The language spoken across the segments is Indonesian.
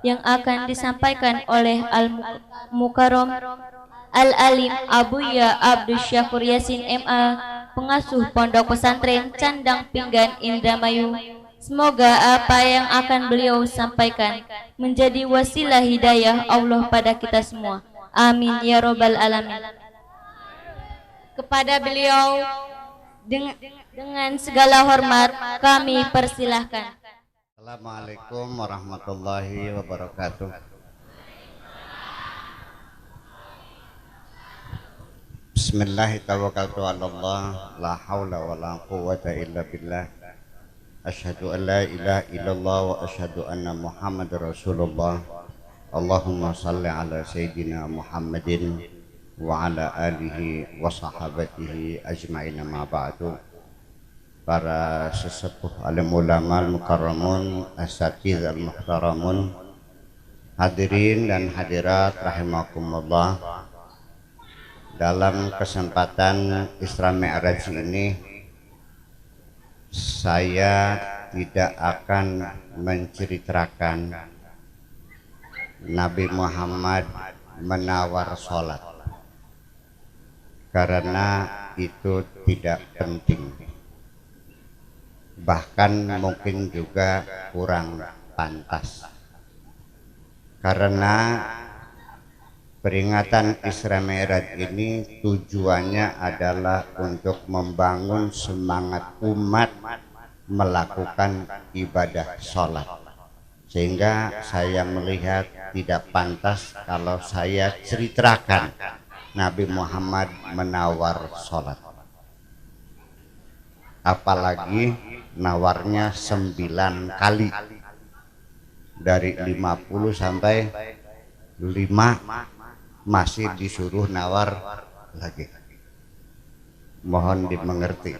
yang akan disampaikan oleh Al-Mukarram Al-Alim Abuya Abdus Syakur Yasin MA, pengasuh Pondok Pesantren Candang Pinggan Indramayu. Semoga apa yang akan beliau sampaikan menjadi wasilah hidayah Allah pada kita semua. Amin ya robbal alamin. Kepada beliau dengan segala hormat kami persilahkan. Assalamualaikum warahmatullahi wabarakatuh. Bismillahirrahmanirrahim. La haula wa la quwwata illa billah. Asyhadu an la ilaha illallah wa asyhadu anna Muhammadar Rasulullah. Allahumma salli ala sayyidina Muhammadin wa ala alihi wa sahabatihi ajma'in, ma ba'du. Para sesepuh alim ulama al-mukarramun, asatiz al-muhtaramun, hadirin dan hadirat rahimakumullah. Dalam kesempatan Isra Mi'raj ini, saya tidak akan menceritakan Nabi Muhammad menawar sholat, karena itu tidak penting, bahkan mungkin juga kurang pantas, karena peringatan Isra Mi'raj ini tujuannya adalah untuk membangun semangat umat melakukan ibadah sholat, sehingga saya melihat tidak pantas kalau saya ceritakan Nabi Muhammad menawar sholat, apalagi nawarnya 9 kali, dari 50 sampai 5 masih disuruh nawar lagi. Mohon dimengerti.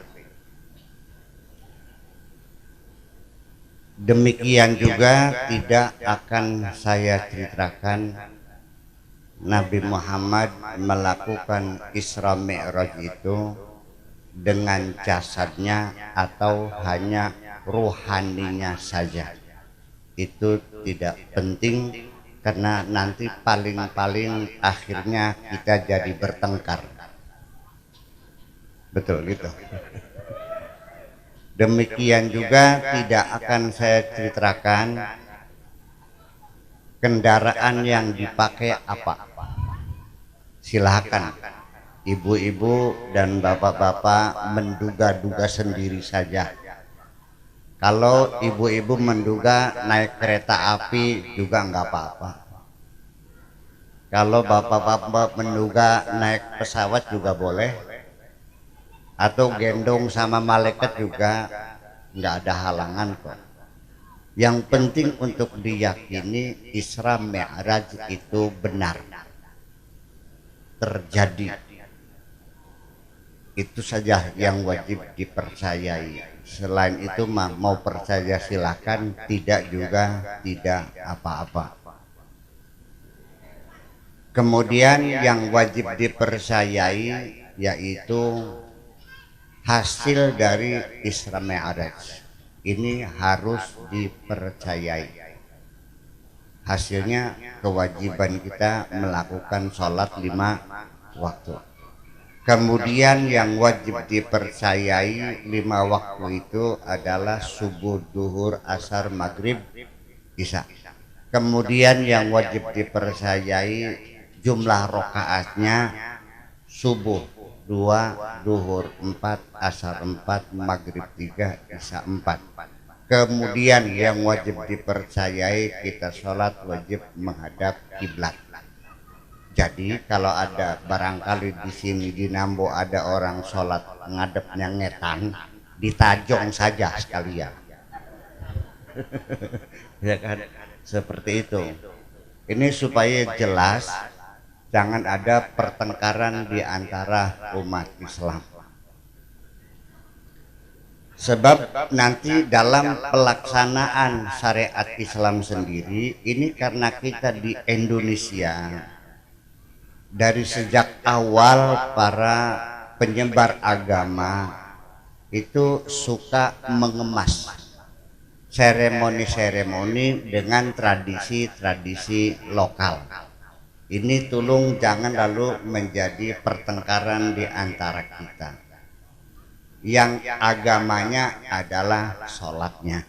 Demikian juga tidak akan saya ceritakan Nabi Muhammad melakukan Isra Mi'raj itu dengan jasadnya atau hanya ruhaninya saja. Itu tidak penting, karena nanti paling-paling akhirnya kita jadi bertengkar. Betul gitu. Demikian juga tidak akan saya ceritakan kendaraan yang dipakai apa. Silakan ibu-ibu dan bapak-bapak menduga-duga sendiri saja. Kalau ibu-ibu menduga naik kereta api juga nggak apa-apa. Kalau bapak-bapak menduga naik pesawat juga boleh. Atau gendong sama malaikat juga nggak ada halangan kok. Yang penting untuk diyakini Isra Mi'raj itu benar terjadi. Itu saja yang wajib dipercayai. Selain itu mau percaya silakan, tidak juga tidak apa-apa. Kemudian yang wajib dipercayai yaitu hasil dari Isra Mi'raj. Ini harus dipercayai. Hasilnya kewajiban kita melakukan sholat 5 waktu. Kemudian yang wajib dipercayai 5 waktu itu adalah subuh, duhur, asar, maghrib, isya. Kemudian yang wajib dipercayai jumlah rokaatnya subuh 2, duhur 4, asar 4, maghrib 3, isya 4. Kemudian yang wajib dipercayai kita sholat wajib menghadap kiblat. Jadi kalau ada barangkali di sini di Nambo ada orang sholat ngadepnya ngetan, ditajong saja sekalian. Ya kan, seperti itu. Ini supaya jelas, jangan ada pertengkaran di antara umat Islam. Sebab nanti dalam pelaksanaan syariat Islam sendiri, ini karena kita di Indonesia, dari sejak awal para penyebar agama itu suka mengemas seremoni-seremoni dengan tradisi-tradisi lokal. Ini tolong jangan lalu menjadi pertengkaran di antara kita. Yang agamanya adalah sholatnya.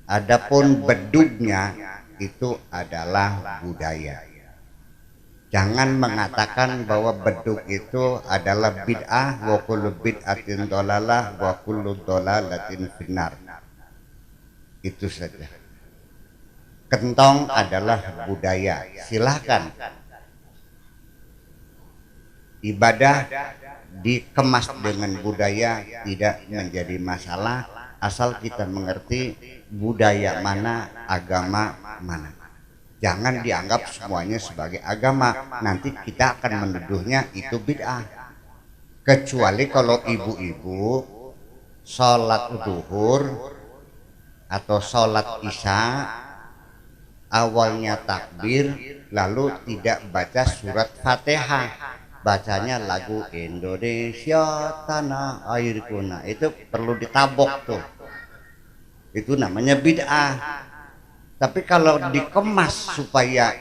Adapun bedugnya itu adalah budaya. Jangan mengatakan bahwa bedug itu adalah bid'ah, wa kullu bid'atin dhalalah wa kullu dhalalatin finnar. Itu saja. Kentong adalah budaya. Silahkan ibadah dikemas dengan budaya, tidak menjadi masalah asal kita mengerti budaya mana, agama mana. Jangan dianggap semuanya sebagai agama, nanti kita akan menuduhnya itu bid'ah. Kecuali kalau ibu-ibu sholat zuhur atau sholat isya awalnya takbir lalu tidak baca surat Fatihah, bacanya lagu Indonesia tanah airku. Nah, itu perlu ditabok tuh, itu namanya bid'ah. Tapi kalau dikemas supaya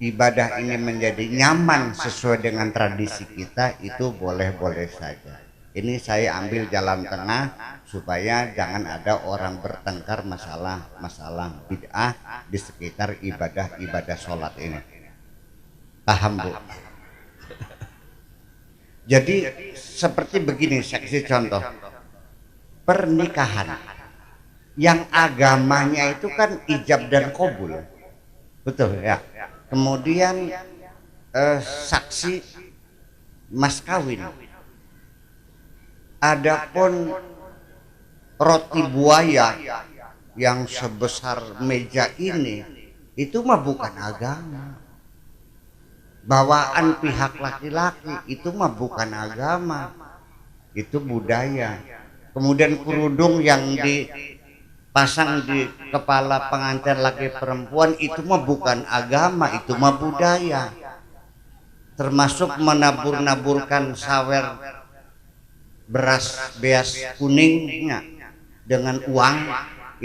ibadah ini menjadi nyaman sesuai dengan tradisi kita, itu boleh-boleh saja. Ini saya ambil jalan tengah supaya jangan ada orang bertengkar masalah bid'ah di sekitar ibadah sholat ini. Paham, Bu? Jadi seperti begini, saya kasih contoh. Pernikahan yang agamanya itu kan ijab dan qabul, betul ya. Kemudian saksi mas kawin. Adapun roti buaya yang sebesar meja ini itu mah bukan agama. Bawaan pihak laki-laki itu mah bukan agama, itu budaya. Kemudian kerudung yang dipasang di kepala pengantin laki perempuan itu mah bukan agama, itu mah budaya. Termasuk menabur-naburkan sawer beras beas kuningnya dengan uang,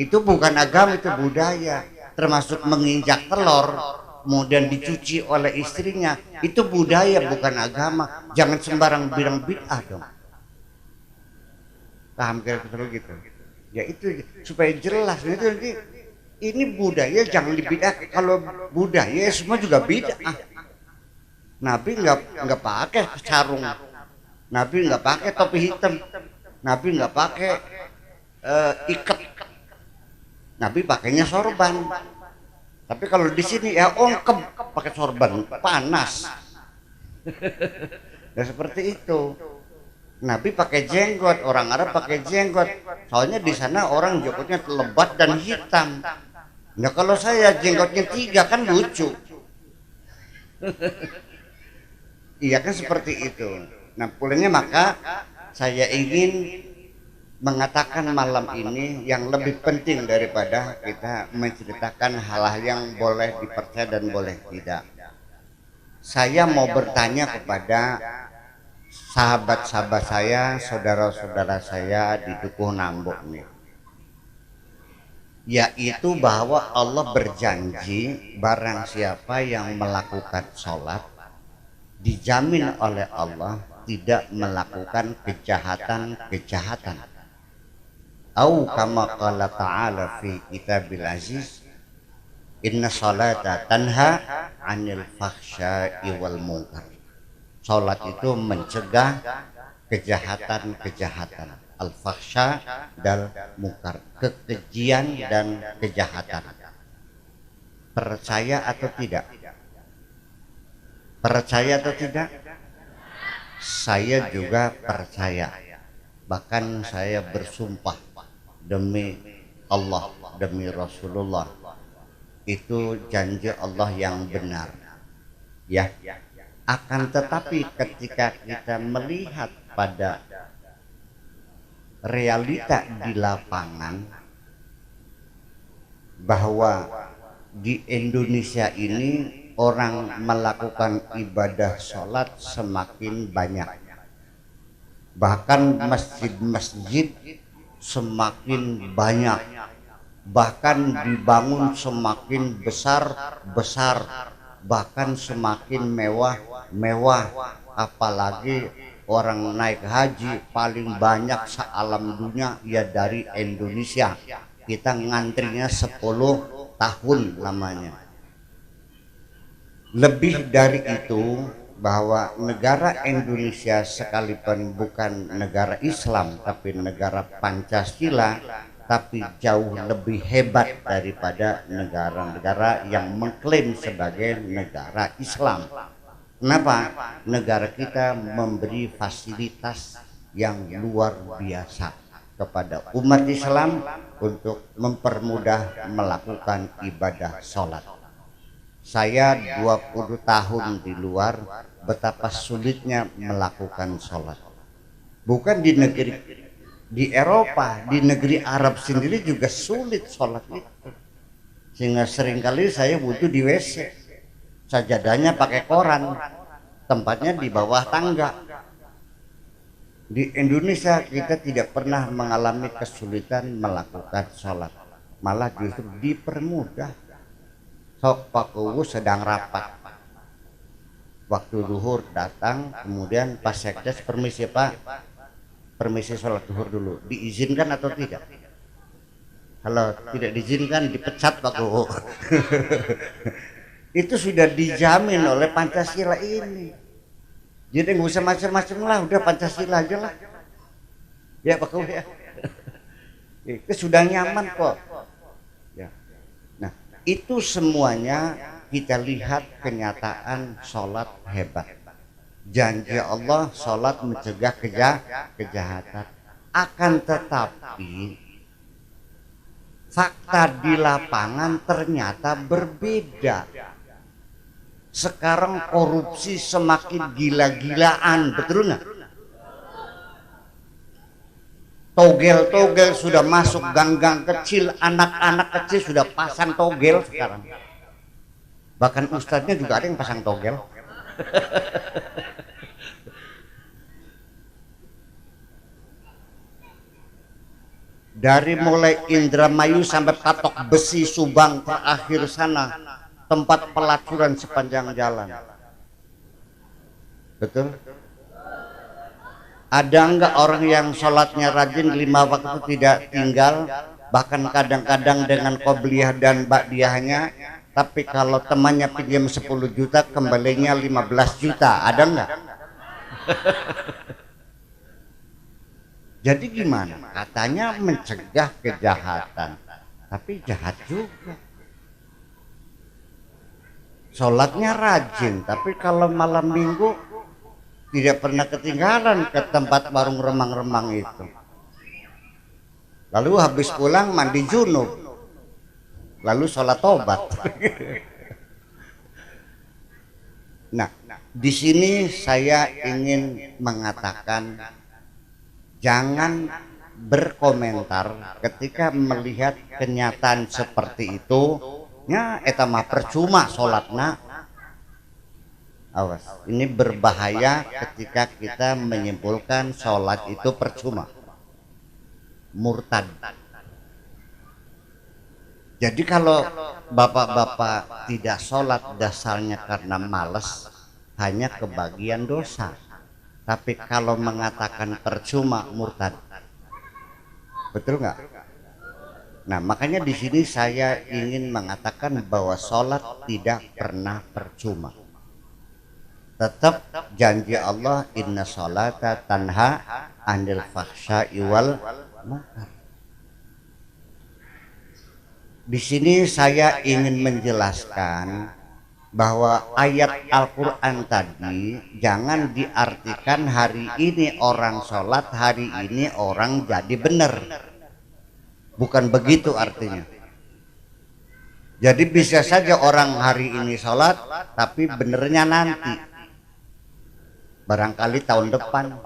itu bukan agama, itu budaya. Termasuk menginjak telur kemudian dicuci oleh istrinya, itu budaya bukan agama. Jangan sembarang bilang bid'ah dong. Paham kira-kira gitu? Ya itu supaya jelas. Ini budaya, jangan dibid'ah. Kalau budaya semua juga bid'ah. Nabi nggak pakai sarung, Nabi nggak pakai topi hitam, Nabi nggak pakai ikat, Nabi pakainya sorban. Tapi kalau di sini ya ongkep pakai sorban, panas. Ya seperti itu. Nabi pakai jenggot, orang Arab pakai jenggot. Soalnya di sana orang jenggotnya lebat dan hitam. Nah kalau saya jenggotnya 3 kan lucu. Iya kan seperti itu. Nah pulangnya maka saya ingin mengatakan malam ini yang lebih penting daripada kita menceritakan hal-hal yang boleh dipercaya dan boleh tidak. Saya mau bertanya kepada sahabat-sahabat saya, saudara-saudara saya di Dukuh Nambok nih, yaitu bahwa Allah berjanji barang siapa yang melakukan sholat dijamin oleh Allah tidak melakukan kejahatan-kejahatan. Au kama qala ta'ala fi kitabil aziz, inna salata tanha 'anil fahsya'i wal munkar. Salat itu mencegah kejahatan-kejahatan, al-fahsya dan munkar, kekejian dan kejahatan. Percaya atau tidak? Percaya atau tidak? Saya juga percaya. Bahkan saya bersumpah demi Allah, demi Rasulullah, itu janji Allah yang benar. Ya. Akan tetapi ketika kita melihat pada realita di lapangan bahwa di Indonesia ini orang melakukan ibadah sholat semakin banyak, bahkan masjid-masjid semakin banyak bahkan dibangun semakin besar, bahkan semakin mewah, apalagi orang naik haji paling banyak se-alam dunia ya dari Indonesia. Kita ngantrinya 10 tahun lamanya. Lebih dari itu, bahwa negara Indonesia sekalipun bukan negara Islam tapi negara Pancasila, tapi jauh lebih hebat daripada negara-negara yang mengklaim sebagai negara Islam. Kenapa? Negara kita memberi fasilitas yang luar biasa kepada umat Islam untuk mempermudah melakukan ibadah sholat. Saya 20 tahun di luar, betapa sulitnya melakukan sholat. Bukan di negeri, di Eropa, di negeri Arab sendiri juga sulit sholat itu. Sehingga seringkali saya butuh di WC. Sajadahnya pakai koran, tempatnya di bawah tangga. Di Indonesia kita tidak pernah mengalami kesulitan melakukan sholat, malah justru dipermudah. Sok Pak Kuwu sedang rapat, waktu duhur datang, kemudian pas sekdes, permisi Pak, permisi sholat duhur dulu, diizinkan atau tidak? Kalau tidak diizinkan dipecat Pak Kuwu. Itu sudah dijamin oleh Pancasila ini. Jadi nggak usah macam-macam lah, udah Pancasila aja lah. Ya Pak Kuwu ya. Itu sudah nyaman kok. Ya. Nah, itu semuanya kita lihat kenyataan sholat hebat. Janji Allah sholat mencegah kejahatan. Akan tetapi fakta di lapangan ternyata berbeda. Sekarang korupsi semakin gila-gilaan, betul nggak? Togel-togel sudah masuk gang-gang kecil, anak-anak kecil sudah pasang togel sekarang. Bahkan ustadznya juga ada yang pasang togel. Dari mulai Indramayu sampai Patok Besi, Subang, terakhir sana tempat pelacuran sepanjang jalan. Betul? Ada enggak orang yang sholatnya rajin 5 waktu tidak tinggal, bahkan kadang-kadang dengan qobliyah dan ba'diyahnya, tapi kalau temannya pinjam 10 juta kembalinya 15 juta, ada enggak? Jadi gimana? Katanya mencegah kejahatan, tapi jahat juga. Sholatnya rajin, tapi kalau malam minggu tidak pernah ketinggalan ke tempat warung remang-remang itu. Lalu habis pulang mandi junub, lalu sholat tobat. Nah, di sini saya ingin mengatakan, jangan berkomentar ketika melihat kenyataan seperti itu. Ya, eta mah percuma sholatna. Awas, ini berbahaya ketika kita menyimpulkan sholat itu percuma. Murtad. Jadi kalau bapak-bapak tidak sholat dasarnya karena malas, hanya kebagian dosa. Tapi kalau mengatakan percuma, murtad. Betul nggak? Nah, makanya di sini saya ingin mengatakan bahwa sholat tidak pernah percuma. Tetap janji Allah, inna sholata tanha anil fahsya'i wal munkar. Di sini saya ingin menjelaskan bahwa ayat Al-Quran tadi jangan diartikan hari ini orang sholat, hari ini orang jadi benar. Bukan begitu artinya. Jadi bisa saja orang hari ini sholat, tapi benernya nanti. Barangkali tahun depan.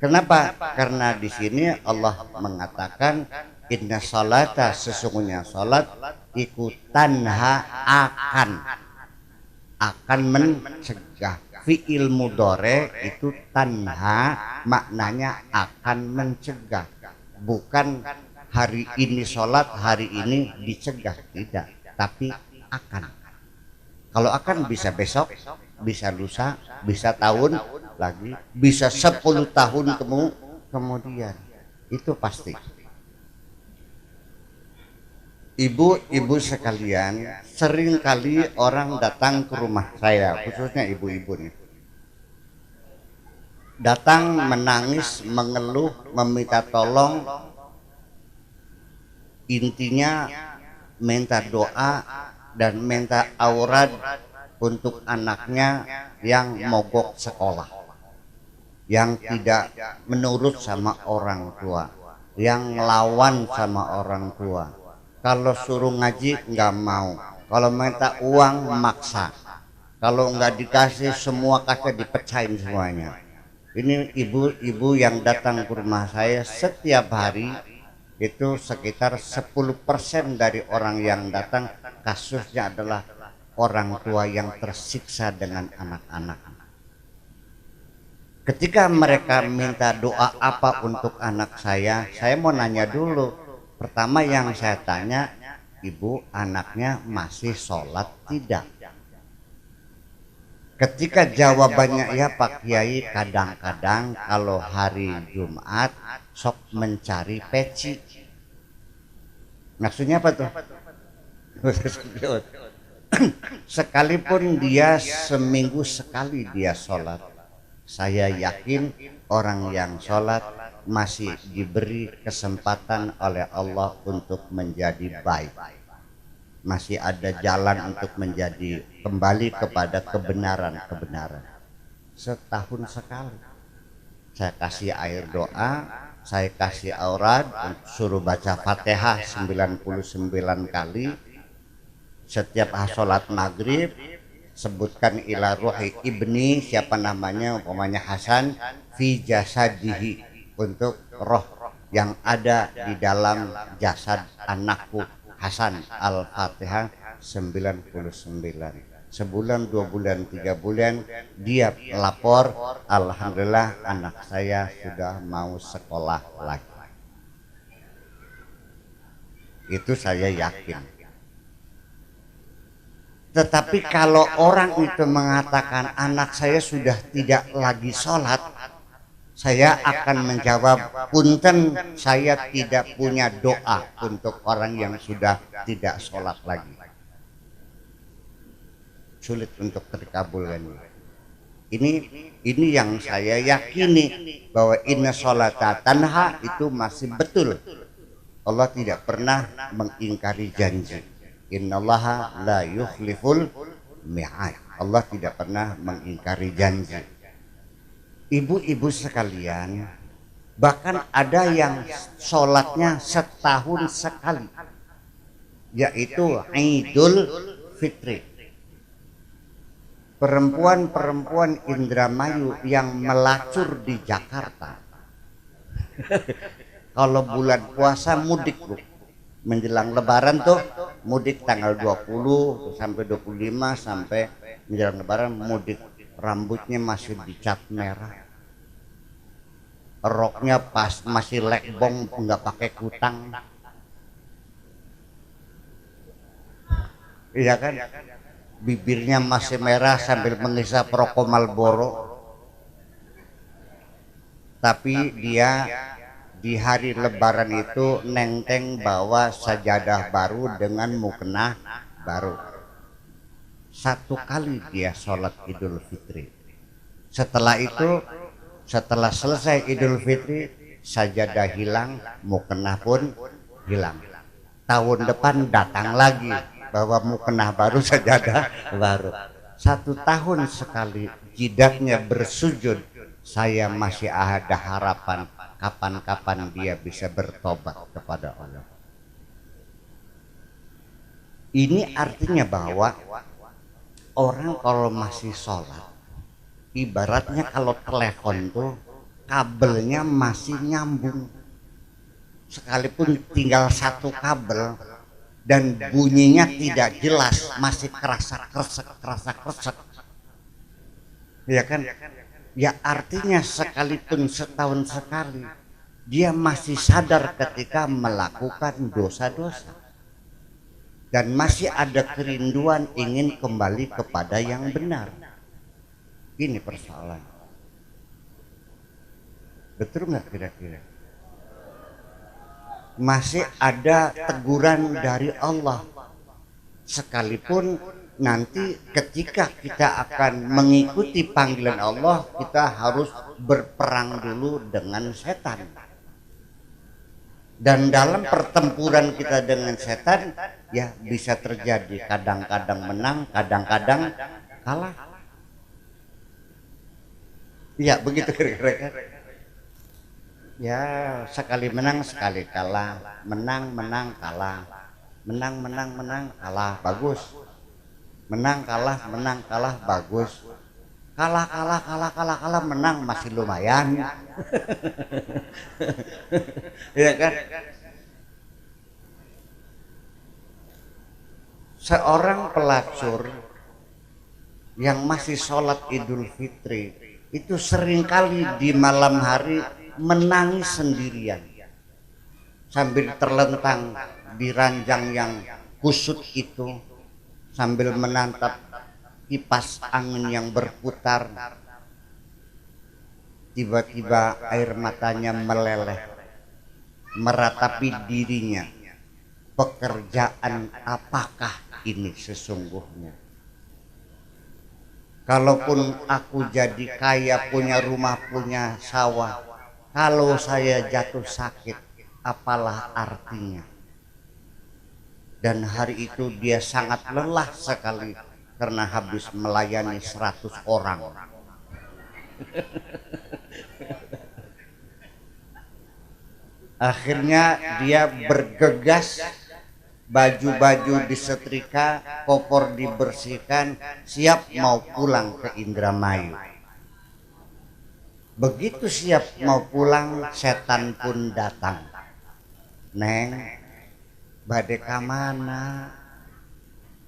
Kenapa? Karena di sini Allah mengatakan inna sholata, sesungguhnya sholat ikutanha akan mencegah. Fi'il mudhore itu tanha maknanya akan mencegah, bukan hari ini sholat, hari ini dicegah, tidak, tapi akan. Kalau akan bisa besok, bisa lusa, bisa tahun lagi, bisa 10 tahun kemudian, itu pasti. Ibu-ibu sekalian, seringkali orang datang ke rumah saya, khususnya ibu-ibu nih, datang menangis, mengeluh, meminta tolong, intinya minta doa dan minta aurad untuk anaknya yang mogok sekolah, yang tidak menurut sama orang tua, yang ngelawan sama orang tua. Kalau suruh ngaji nggak mau, kalau minta uang maksa, kalau nggak dikasih semua kaca dipecahin semuanya. Ini ibu-ibu yang datang ke rumah saya setiap hari, itu sekitar 10% dari orang yang datang kasusnya adalah orang tua yang tersiksa dengan anak-anak. Ketika mereka minta doa apa untuk anak saya mau nanya dulu. Pertama yang saya tanya, ibu anaknya masih sholat tidak? Ketika jawabannya ya Pak Kiai, kadang-kadang kalau hari Jumat sok mencari peci. Maksudnya apa tuh? Sekalipun dia seminggu sekali dia sholat, saya yakin orang yang sholat masih diberi kesempatan oleh Allah untuk menjadi baik, masih ada jalan untuk menjadi kembali kepada kebenaran. Setahun sekali saya kasih air doa, saya kasih aurad, suruh baca Fatihah 99 kali setiap sholat maghrib, sebutkan ila ruhi ibni, siapa namanya, umpamanya Hasan, fi jasadihi, untuk roh yang ada di dalam jasad anakku Hasan, Al-Fatihah 99. Sebulan, 2 bulan, 3 bulan dia lapor, alhamdulillah anak saya sudah mau sekolah lagi. Itu saya yakin. Tetapi kalau orang itu mengatakan anak saya sudah tidak lagi sholat, saya akan menjawab, punten, saya tidak punya doa untuk orang yang sudah tidak sholat lagi. Sulit untuk terkabulkan. Ini yang saya yakini, bahwa inna sholata tanha itu masih betul. Allah tidak pernah mengingkari janji. Innallaha la yukhliful mi'ad. Allah tidak pernah mengingkari janji. Ibu-ibu sekalian, bahkan ada yang sholatnya setahun sekali, yaitu Idul Fitri. Perempuan-perempuan Indramayu yang melacur di Jakarta kalau bulan puasa mudik, Bu, menjelang lebaran tuh mudik tanggal 20 sampai 25, sampai menjelang lebaran mudik. Rambutnya masih dicat merah, roknya pas masih lekbong, nggak pakai kutang, iya kan? Bibirnya masih merah sambil menghisap rokok Marlboro. Tapi dia di hari lebaran itu nenteng bawa sajadah baru dengan mukena baru. Satu kali dia sholat Idul Fitri. Setelah itu, setelah selesai Idul Fitri, sajadah hilang, mukena pun hilang. Tahun depan datang lagi, bawa mukena baru, sajadah baru. 1 tahun sekali jidatnya bersujud. Saya masih ada harapan kapan-kapan dia bisa bertobat kepada Allah. Ini artinya bahwa orang kalau masih sholat, ibaratnya kalau telepon tuh kabelnya masih nyambung, sekalipun tinggal 1 kabel dan bunyinya tidak jelas, masih kerasa kresek, ya kan? Ya artinya sekalipun setahun sekali dia masih sadar ketika melakukan dosa-dosa dan masih ada kerinduan ingin kembali kepada yang benar. Ini persoalan. Betul nggak kira-kira? Masih ada teguran dari Allah, sekalipun nanti ketika kita akan mengikuti panggilan Allah, kita harus berperang dulu dengan setan. Dan dalam pertempuran kita dengan setan, ya bisa terjadi kadang-kadang menang, kadang-kadang kalah. Ya begitu kira-kira. Ya sekali menang sekali kalah, menang kalah, menang kalah, bagus. Menang kalah bagus. Kalah menang masih lumayan. Ya kan? Seorang pelacur yang masih sholat Idul Fitri itu seringkali di malam hari menangis sendirian sambil terlentang di ranjang yang kusut itu, sambil menatap kipas angin yang berputar. Tiba-tiba air matanya meleleh, meratapi dirinya. Pekerjaan apakah ini sesungguhnya? Kalaupun aku jadi kaya, punya rumah, punya sawah, kalau saya jatuh sakit, apalah artinya? Dan hari itu dia sangat lelah sekali karena habis melayani 100 orang. Akhirnya dia bergegas, baju-baju disetrika, koper dibersihkan, siap mau pulang ke Indramayu. Begitu siap mau pulang, setan pun datang. Neng, bade kamana?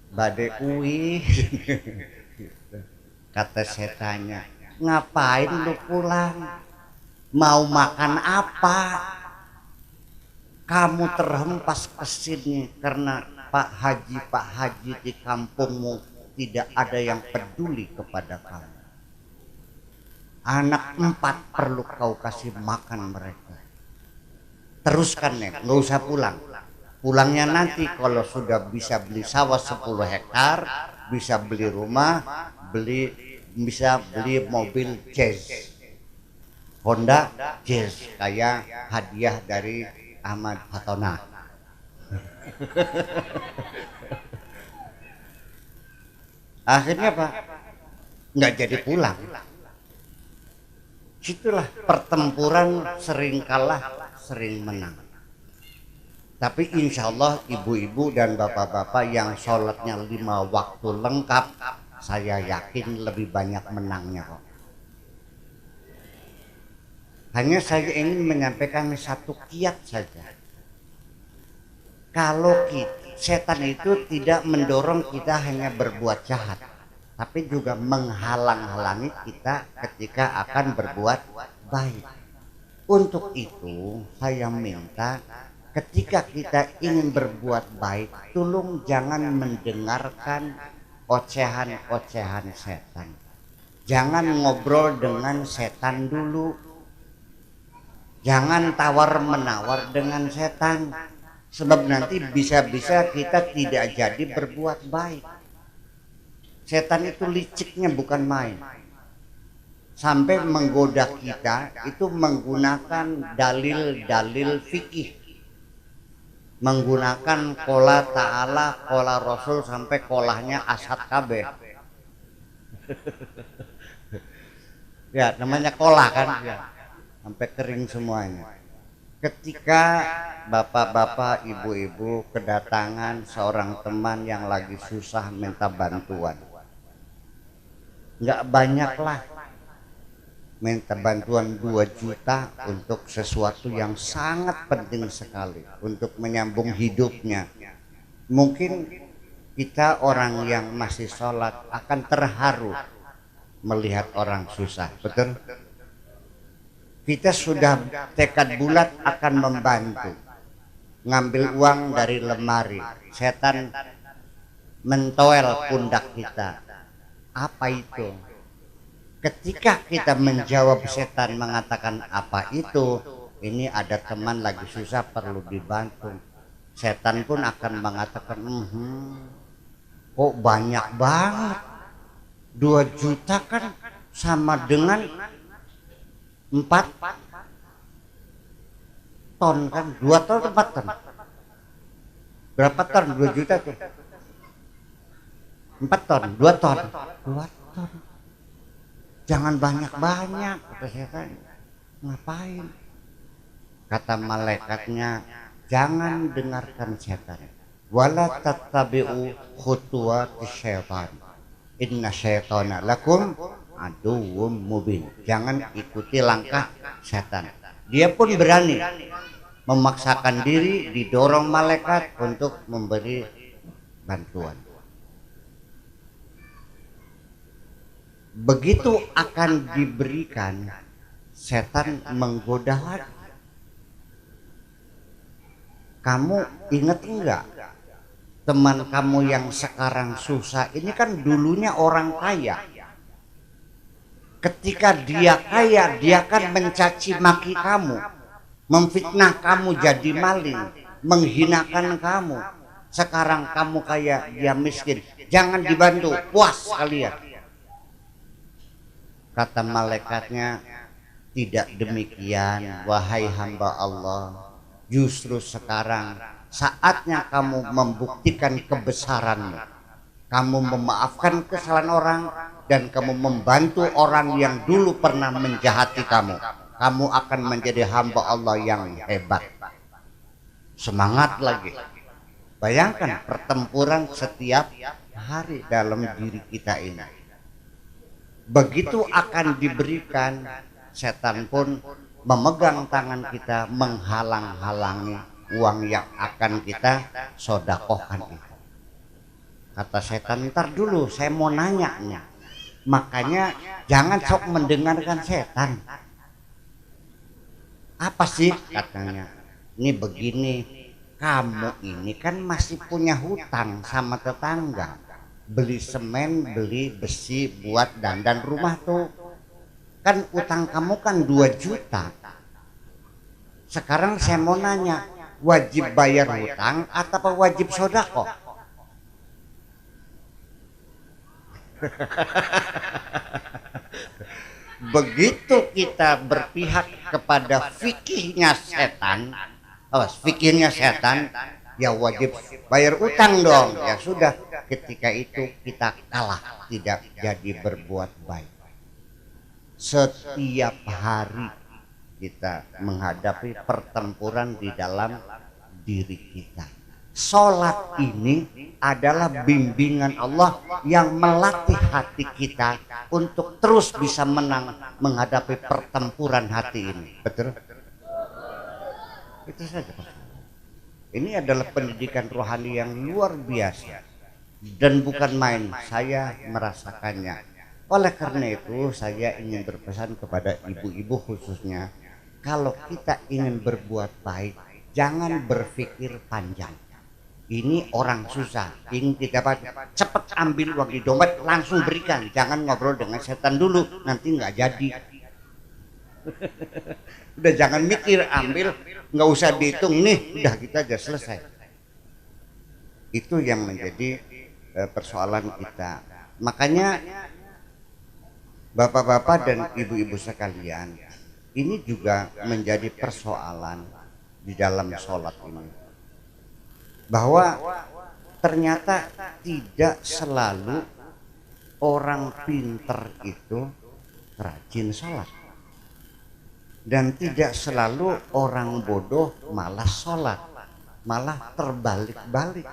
Bade uih. Kata setannya, ngapain lu pulang? Mau makan apa? Kamu terhempas ke sini karena Pak Haji di kampungmu tidak ada yang peduli kepada kamu. Anak 4 perlu kau kasih makan mereka. Teruskan nih, nggak usah pulang. Pulangnya nanti kalau sudah bisa beli sawah 10 hektar, bisa beli rumah, bisa beli mobil Jazz, Honda Jazz, kayak hadiah dari Ahmad Fatona. Akhirnya Pak nggak jadi pulang. Itulah pertempuran, sering kalah, sering menang. Tapi insya Allah ibu-ibu dan bapak-bapak yang sholatnya 5 waktu lengkap, saya yakin lebih banyak menangnya kok. Hanya saya ingin menyampaikan satu kiat saja. Kalau setan itu tidak mendorong kita hanya berbuat jahat, tapi juga menghalang-halangi kita ketika akan berbuat baik. Untuk itu saya minta, ketika kita ingin berbuat baik, tolong jangan mendengarkan ocehan-ocehan setan. Jangan ngobrol dengan setan dulu. Jangan tawar-menawar dengan setan, sebab nanti bisa-bisa kita tidak jadi berbuat baik. Setan itu liciknya bukan main. Sampai menggoda kita itu menggunakan dalil-dalil fikih. Menggunakan qola ta'ala, qola rasul, sampai kolahnya asad kabeh. Ya namanya kolah kan ya. Sampai kering semuanya. Ketika bapak-bapak, ibu-ibu kedatangan seorang teman yang lagi susah minta bantuan, nggak banyak lah, minta bantuan 2 juta untuk sesuatu yang sangat penting sekali untuk menyambung hidupnya. Mungkin kita orang yang masih sholat akan terharu melihat orang susah, betul? kita sudah tekad bulat akan membantu ngambil uang dari lemari. Setan mentoel pundak kita. Apa itu? Ketika kita menjawab, setan mengatakan apa itu, ini ada teman lagi susah perlu dibantu. Setan pun akan mengatakan, kok banyak banget, 2 juta kan sama dengan 4 ton kan, 2 ton 4 ton. Berapa ton 2 juta tuh? 4 ton, 2 ton. 2 ton. Jangan banyak-banyak, kata setan. Ngapain? Kata malaikatnya, jangan dengarkan setan. Wala tattabi'u khutuwati syaitan. Inna syaitana lakum aduwwum mubin. Jangan ikuti langkah setan. Dia pun berani memaksakan diri, didorong malaikat untuk memberi bantuan. Begitu akan diberikan, setan menggoda lagi. Kamu ingat enggak, teman kamu yang sekarang susah ini kan dulunya orang kaya. Ketika dia kaya, dia kan mencaci maki kamu, memfitnah kamu jadi maling, menghinakan kamu. Sekarang kamu kaya, dia miskin. Jangan dibantu, puas kalian. Kata malaikatnya, tidak demikian wahai hamba Allah. Justru sekarang saatnya kamu membuktikan kebesaranmu. Kamu memaafkan kesalahan orang dan kamu membantu orang yang dulu pernah menjahati kamu. Kamu akan menjadi hamba Allah yang hebat. Semangat lagi. Bayangkan pertempuran setiap hari dalam diri kita ini. Begitu akan diberikan, setan pun memegang tangan kita, menghalang-halangi uang yang akan kita sodakohkan itu. Kata setan, ntar dulu saya mau nanya nih. Makanya jangan sok mendengarkan setan. Apa sih katanya? Ini begini, kamu ini kan masih punya hutang sama tetangga. Beli semen, beli besi buat dandan rumah tuh. Kan utang kamu kan 2 juta. Sekarang saya mau nanya, wajib bayar hutang atau wajib sodako? Begitu kita berpihak kepada fikihnya setan, ya wajib bayar utang dong. Ya sudah, ketika itu kita kalah, tidak jadi berbuat baik. Setiap hari kita menghadapi pertempuran di dalam diri kita. Sholat ini adalah bimbingan Allah yang melatih hati kita untuk terus bisa menang menghadapi pertempuran hati ini. Betul? Itu saja. Ini adalah pendidikan rohani yang luar biasa dan bukan main. Saya merasakannya. Oleh karena itu saya ingin berpesan kepada ibu-ibu khususnya, kalau kita ingin berbuat baik, jangan berpikir panjang. Ini orang susah, ingin kita cepat ambil uang di dompet langsung berikan. Jangan ngobrol dengan setan dulu, nanti nggak jadi. Udah jangan mikir, ambil, nggak usah dihitung, nih udah kita aja selesai. Itu yang menjadi persoalan kita. Makanya bapak-bapak dan ibu-ibu sekalian, ini juga menjadi persoalan di dalam sholat ini, bahwa ternyata tidak selalu orang pinter itu rajin sholat, dan tidak selalu orang bodoh malah sholat, malah terbalik-balik.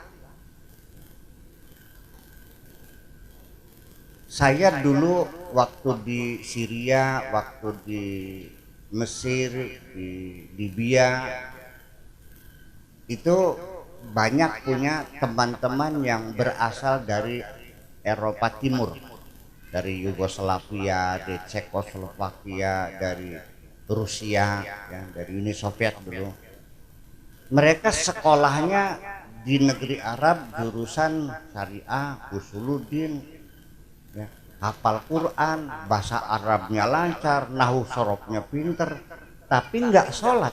Saya dulu waktu di Syria, waktu di Mesir, di Libya, itu banyak punya teman-teman yang berasal dari Eropa Timur, dari Yugoslavia, dari Cekoslovakia, dari Rusia, ya, dari Uni Soviet dulu. Mereka sekolahnya di negeri Arab jurusan syariah, usuluddin, ya, hafal Quran, bahasa Arabnya lancar, nahu sorobnya pinter, tapi nggak sholat.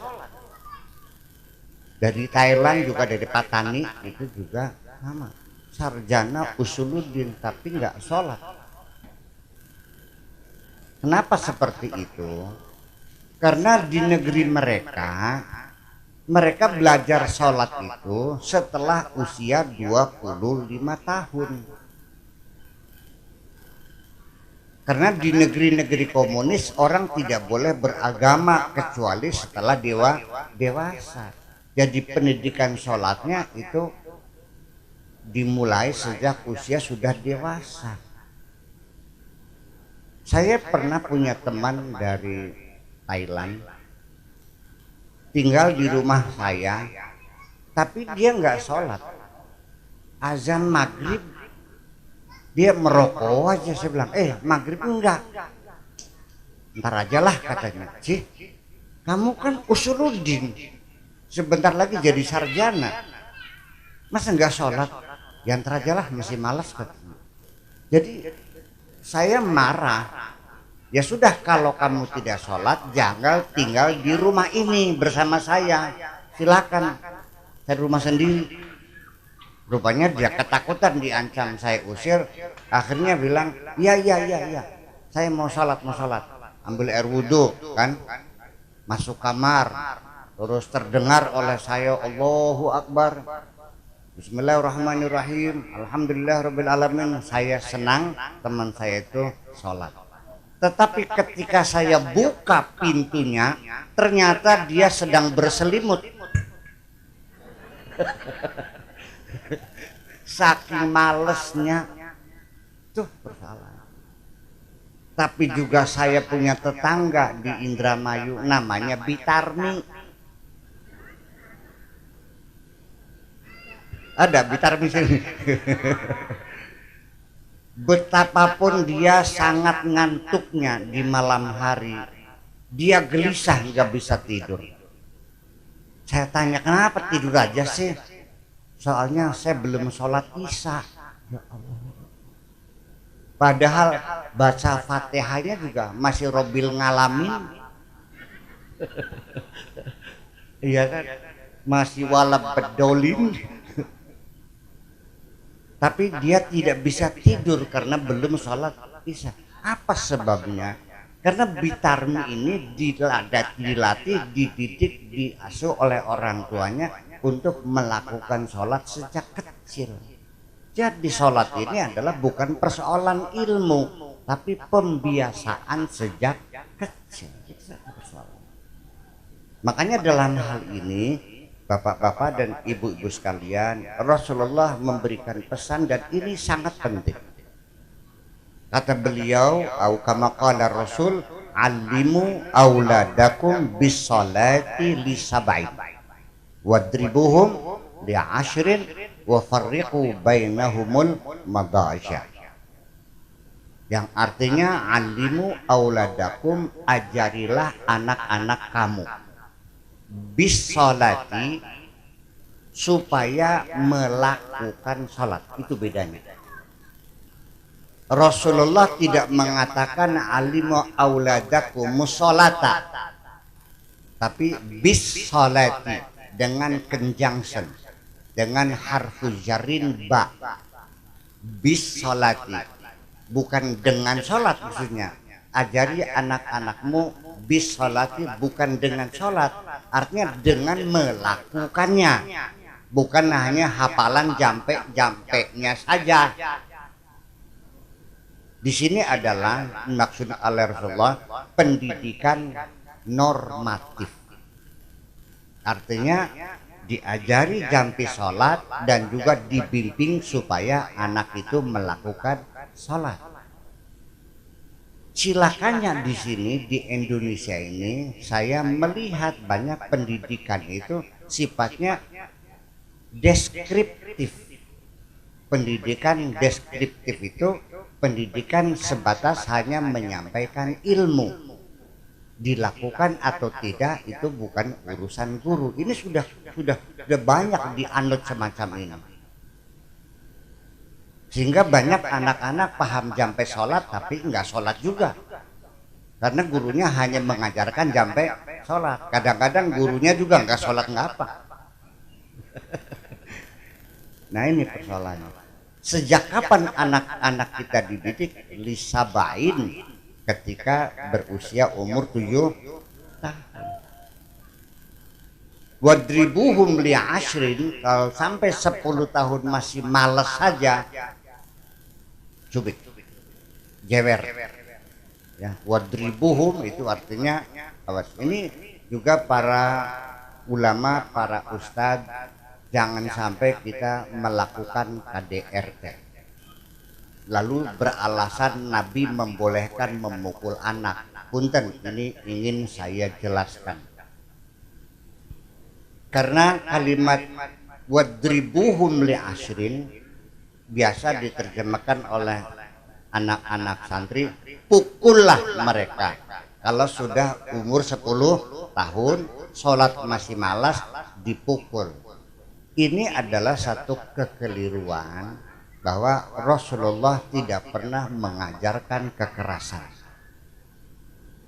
Dari Thailand juga, dari Patani itu juga sama, sarjana usuluddin tapi nggak sholat. Kenapa seperti itu? Karena di negeri mereka belajar sholat itu setelah usia 25 tahun. Karena di negeri-negeri komunis orang tidak boleh beragama kecuali setelah dewasa. Jadi pendidikan sholatnya itu dimulai sejak usia sudah dewasa. Saya pernah punya teman dari Thailand tinggal di rumah saya, tapi dia nggak sholat. Azan maghrib dia merokok aja. Saya bilang, maghrib enggak, ntar aja lah katanya. Cih, kamu kan usuluddin, sebentar lagi jadi sarjana, masa nggak sholat? Ya ntar aja lah, masih malas katanya. Jadi saya marah. Ya sudah, kalau kamu tidak sholat jangan tinggal di rumah ini bersama saya, silakan, saya rumah sendiri. Rupanya dia ketakutan, diancam saya usir. Akhirnya bilang, iya, saya mau sholat. Ambil air wudhu kan, masuk kamar, terus terdengar oleh saya Allahu Akbar, Bismillahirrahmanirrahim, Alhamdulillah Rabbil Alamin. Saya senang teman saya itu sholat. Tetapi ketika saya buka pintunya, ternyata dia sedang berselimut. Saking malesnya, tuh bersalah. Tapi juga saya punya tetangga di Indramayu namanya Bitarmi. Ada Bitarmi sini. Betapapun dia sangat ngantuknya di malam hari, dia gelisah nggak bisa tidur. Saya tanya, kenapa tidur aja sih? Soalnya saya belum sholat isya. Ya Allah. Padahal baca Fatihahnya juga masih robil ngalamin. Iya kan? Masih walab bedolin. Tapi dia tidak bisa tidur karena belum sholat isya. Apa sebabnya? Karena Bitarmi ini dilatih, dididik, diasuh oleh orang tuanya untuk melakukan sholat sejak kecil. Jadi sholat ini adalah bukan persoalan ilmu, tapi pembiasaan sejak kecil. Makanya dalam hal ini, Bapak-bapak dan ibu-ibu sekalian, Rasulullah memberikan pesan dan ini sangat penting. Kata beliau, au kama qala Rasul, alimu auladakum bis salati li sab'in wadribuhum li 'ashrin wa farriqu bainahumul madajah. Yang artinya, alimu auladakum, ajarilah anak-anak kamu bis sholati, supaya melakukan sholat. Itu bedanya. Rasulullah tidak mengatakan alimu auladakum musholata, tapi bis sholati dengan conjunction, dengan harfu jarin ba, bis sholati, bukan dengan sholat maksudnya. Ajari anak-anakmu bis sholati, bukan dengan sholat, artinya dengan melakukannya, bukan hanya hafalan jampe-jampenya saja. Di sini adalah maksud Rasulullah pendidikan normatif, artinya diajari jampi sholat dan juga dibimbing supaya anak itu melakukan sholat. Silakannya di sini di Indonesia ini saya melihat banyak pendidikan itu sifatnya deskriptif. Pendidikan deskriptif itu pendidikan sebatas hanya menyampaikan ilmu, dilakukan atau tidak itu bukan urusan guru. Ini sudah banyak dianut semacam ini, sehingga banyak anak-anak paham jampe sholat tapi nggak sholat juga, karena gurunya hanya mengajarkan jampe sholat. Kadang-kadang gurunya juga nggak sholat nggak apa. Nah ini persoalannya. Sejak kapan anak-anak kita dididik? Lisabain, ketika berusia umur 7 tahun. Wadribuhum li'ashrin, kalau sampai 10 tahun masih malas saja, cubit, jewer. Ya, wadribuhum itu artinya awas. Ini juga para ulama, para ustadz, jangan sampai kita melakukan KDRT lalu beralasan Nabi membolehkan memukul anak. Punten, ini ingin saya jelaskan, karena kalimat wadribuhum li'ashrin biasa diterjemahkan oleh anak-anak santri, pukullah mereka. Kalau sudah umur 10 tahun sholat masih malas, dipukul. Ini adalah satu kekeliruan, bahwa Rasulullah tidak pernah mengajarkan kekerasan.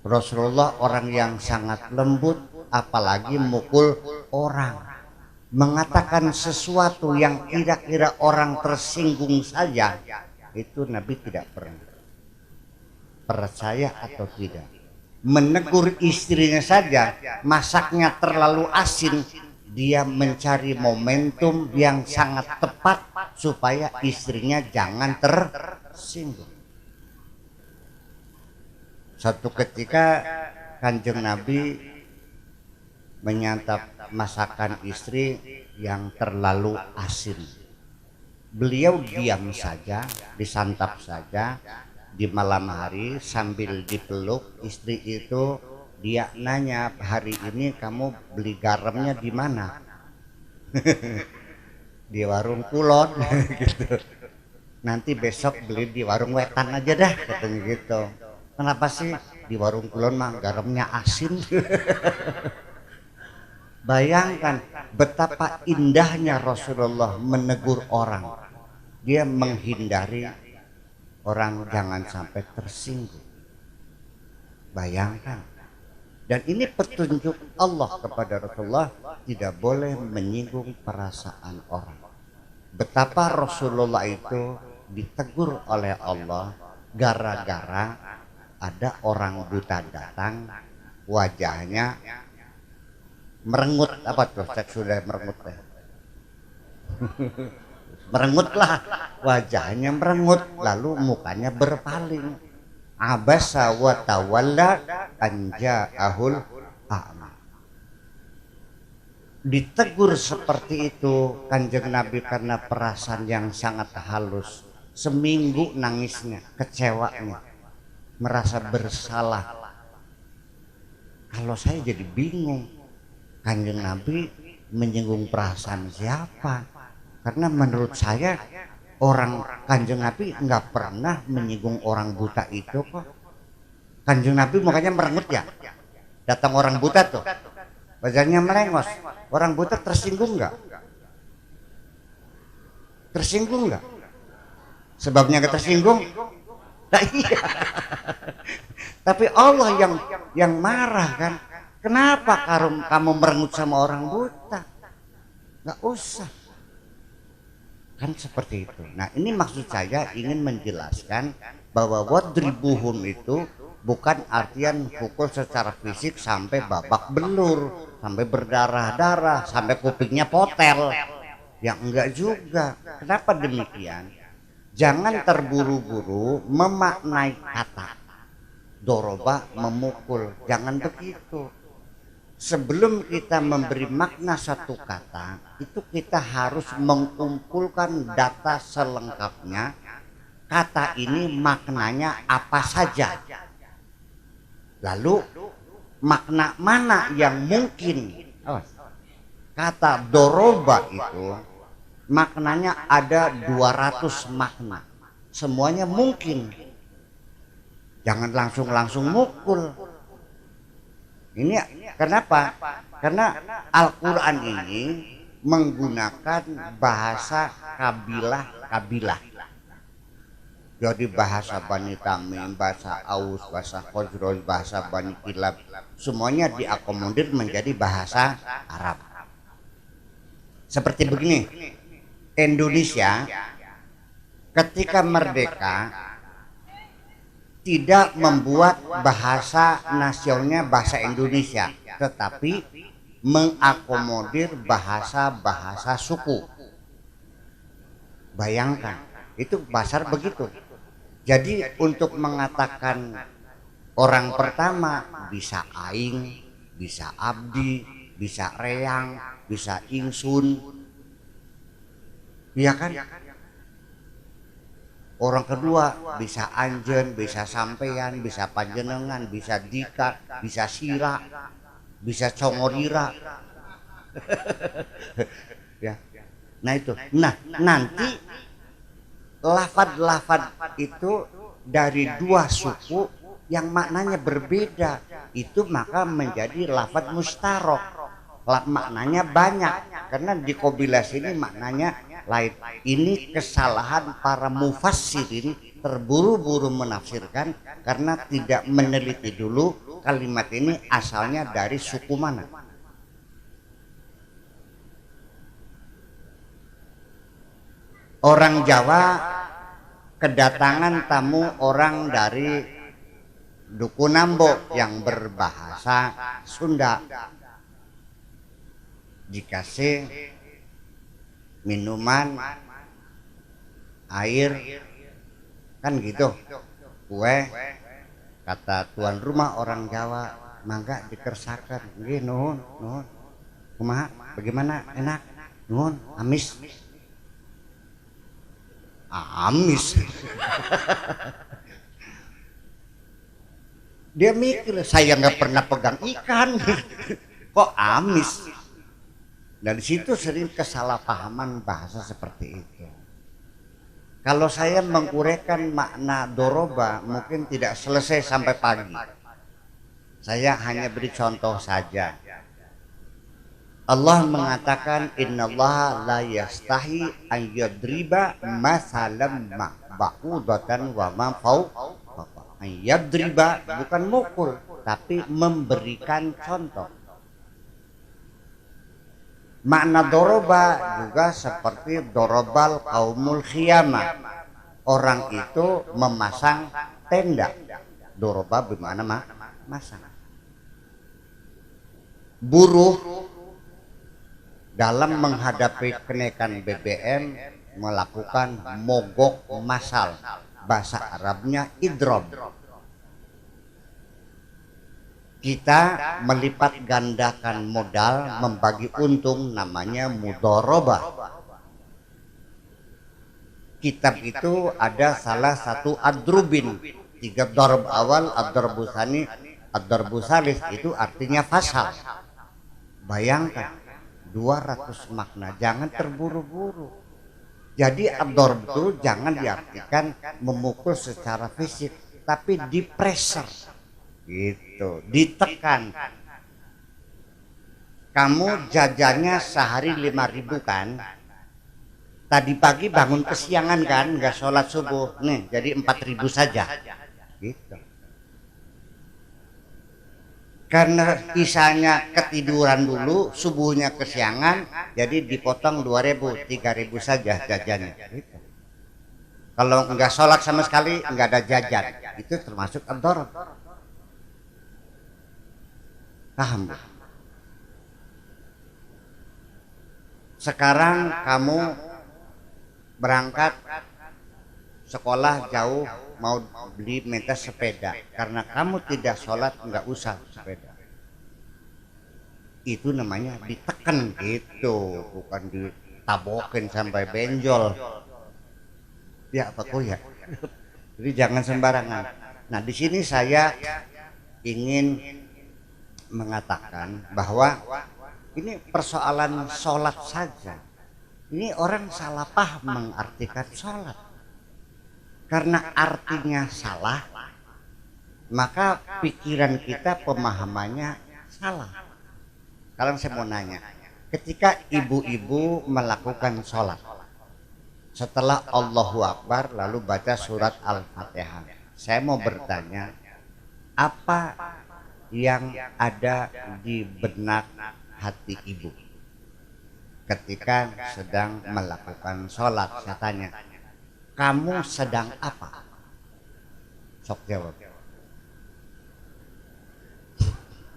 Rasulullah orang yang sangat lembut, apalagi mukul orang. Mengatakan sesuatu yang kira-kira orang tersinggung saja, itu Nabi tidak pernah. Percaya atau tidak, menegur istrinya saja, masaknya terlalu asin, dia mencari momentum yang sangat tepat supaya istrinya jangan tersinggung. Suatu ketika Kanjeng Nabi menyantap masakan istri yang terlalu asin. Beliau diam saja, disantap saja. Di malam hari sambil dipeluk istri itu, dia nanya, hari ini kamu beli garamnya di mana? Di warung kulon. Gitu. Nanti besok beli di warung wetan aja dah, katanya gitu. Kenapa sih? Di warung kulon mah garamnya asin. Bayangkan betapa indahnya Rasulullah menegur orang. Dia menghindari orang jangan sampai tersinggung. Bayangkan. Dan ini petunjuk Allah kepada Rasulullah, tidak boleh menyinggung perasaan orang. Betapa Rasulullah itu ditegur oleh Allah gara-gara ada orang buta datang, wajahnya merengut. Apa tuh? Saya sudah merengut ya. Merengutlah, wajahnya merengut, lalu mukanya berpaling. Abasa wa tawalla an ja'ahul a'ma. Ditegur seperti itu Kanjeng Nabi karena perasaan yang sangat halus. Seminggu nangisnya, kecewanya, merasa bersalah. Kalau saya jadi bingung, Kanjeng Nabi menyinggung perasaan siapa? Karena menurut saya orang Kanjeng Nabi nggak pernah menyinggung orang buta itu kok. Kanjeng Nabi mukanya merengut ya. Datang orang buta tuh, wajahnya melengos. Orang buta tersinggung nggak? Tersinggung nggak? Sebabnya nggak tersinggung? Nah, iya. Tapi Allah yang marah kan. Kenapa kamu merengut sama orang buta? Nggak usah. Kan seperti itu. Nah ini maksud saya ingin menjelaskan bahwa wadribuhum itu bukan artian pukul secara fisik sampai babak belur, sampai berdarah-darah, sampai kupingnya potel. Ya enggak juga. Kenapa demikian? Jangan terburu-buru memaknai kata doroba, memukul. Jangan begitu. Sebelum kita memberi makna satu kata, itu kita harus mengumpulkan data selengkapnya. Kata ini maknanya apa saja. Lalu makna mana yang mungkin. Kata doroba itu maknanya ada 200 makna. Semuanya mungkin. Jangan langsung mukul. Ini kenapa? Karena Al-Quran ini menggunakan bahasa kabilah-kabilah. Jadi bahasa Bani Tamim, bahasa Aus, bahasa Khosroj, bahasa Bani Kilab, semuanya diakomodir menjadi bahasa Arab. Seperti begini, Indonesia ketika merdeka tidak membuat bahasa nasionalnya bahasa Indonesia, tetapi mengakomodir bahasa-bahasa suku. Bayangkan, itu pasar begitu. Jadi untuk mengatakan orang pertama bisa aing, bisa abdi, bisa reang, bisa ingsun, iya kan? Orang kedua bisa anjen, bisa sampean, bisa panjenengan, bisa dika, bisa sira, bisa congorira. Ya. Nah itu. Nah nanti lafad-lafad itu dari dua suku yang maknanya berbeda, itu maka menjadi lafad mustarok. Maknanya banyak karena di qabilah sini maknanya lain. Ini kesalahan para mufassirin, terburu-buru menafsirkan karena tidak meneliti dulu kalimat ini asalnya dari suku mana. Orang Jawa kedatangan tamu orang dari Dukunambo yang berbahasa Sunda, dikasih minuman, air, kan gitu, kue, kata tuan rumah orang Jawa, mangga dikersakan, nggih nuhun, nuhun, kumaha, bagaimana, enak, nuhun, amis, amis. Dia mikir, saya nggak pernah pegang ikan, kok amis. Dari situ sering kesalahpahaman bahasa seperti itu. Kalau saya menguraikan makna doroba mungkin tidak selesai sampai pagi. Saya hanya beri contoh saja. Allah mengatakan innallaha la yastahi an yadriba masalam ma ba'udatan wa ma fawqa. Yadriba bukan mukul tapi memberikan contoh. Makna doroba juga seperti dorobal kaumul khiyamah. Orang itu memasang tenda. Doroba bagaimana masang. Buruh dalam menghadapi kenaikan BBM melakukan mogok massal. Bahasa Arabnya idrob. Kita melipat gandakan modal, membagi untung, namanya mudharabah. Kitab itu ada salah satu adrubin, 3 darab awal, ad-darbu tsani, ad-darbu tsalits, itu artinya fasal. Bayangkan 200 makna, jangan terburu-buru. Jadi ad-darb itu jangan diartikan memukul secara fisik, tapi di pressure. Gitu, ditekan. Kamu jajannya sehari 5.000 kan? Tadi pagi bangun kesiangan kan, nggak sholat subuh, nih jadi 4.000 saja. Gitu. Karena isanya ketiduran dulu, subuhnya kesiangan, jadi dipotong 2.000, 3.000 saja jajannya. Gitu. Kalau nggak sholat sama sekali, nggak ada jajan, itu termasuk ad-darb. Paham? Sekarang kamu berangkat sekolah jauh, mau beli minta sepeda, karena kamu tidak sholat nggak usah sepeda. Itu namanya ditekan gitu, bukan ditabokin sampai benjol. Ya apa kok ya? Jadi jangan sembarangan. Nah di sini saya ingin mengatakan bahwa ini persoalan sholat saja. Ini orang salah paham mengartikan sholat. Karena artinya salah, maka pikiran kita pemahamannya salah. Sekarang saya mau nanya, ketika ibu-ibu melakukan sholat setelah Allahu Akbar lalu baca surat Al-Fatihah, saya mau bertanya, apa yang ada di benak hati ibu ketika sedang melakukan sholat? Saya tanya, kamu sedang apa? Sok jawab.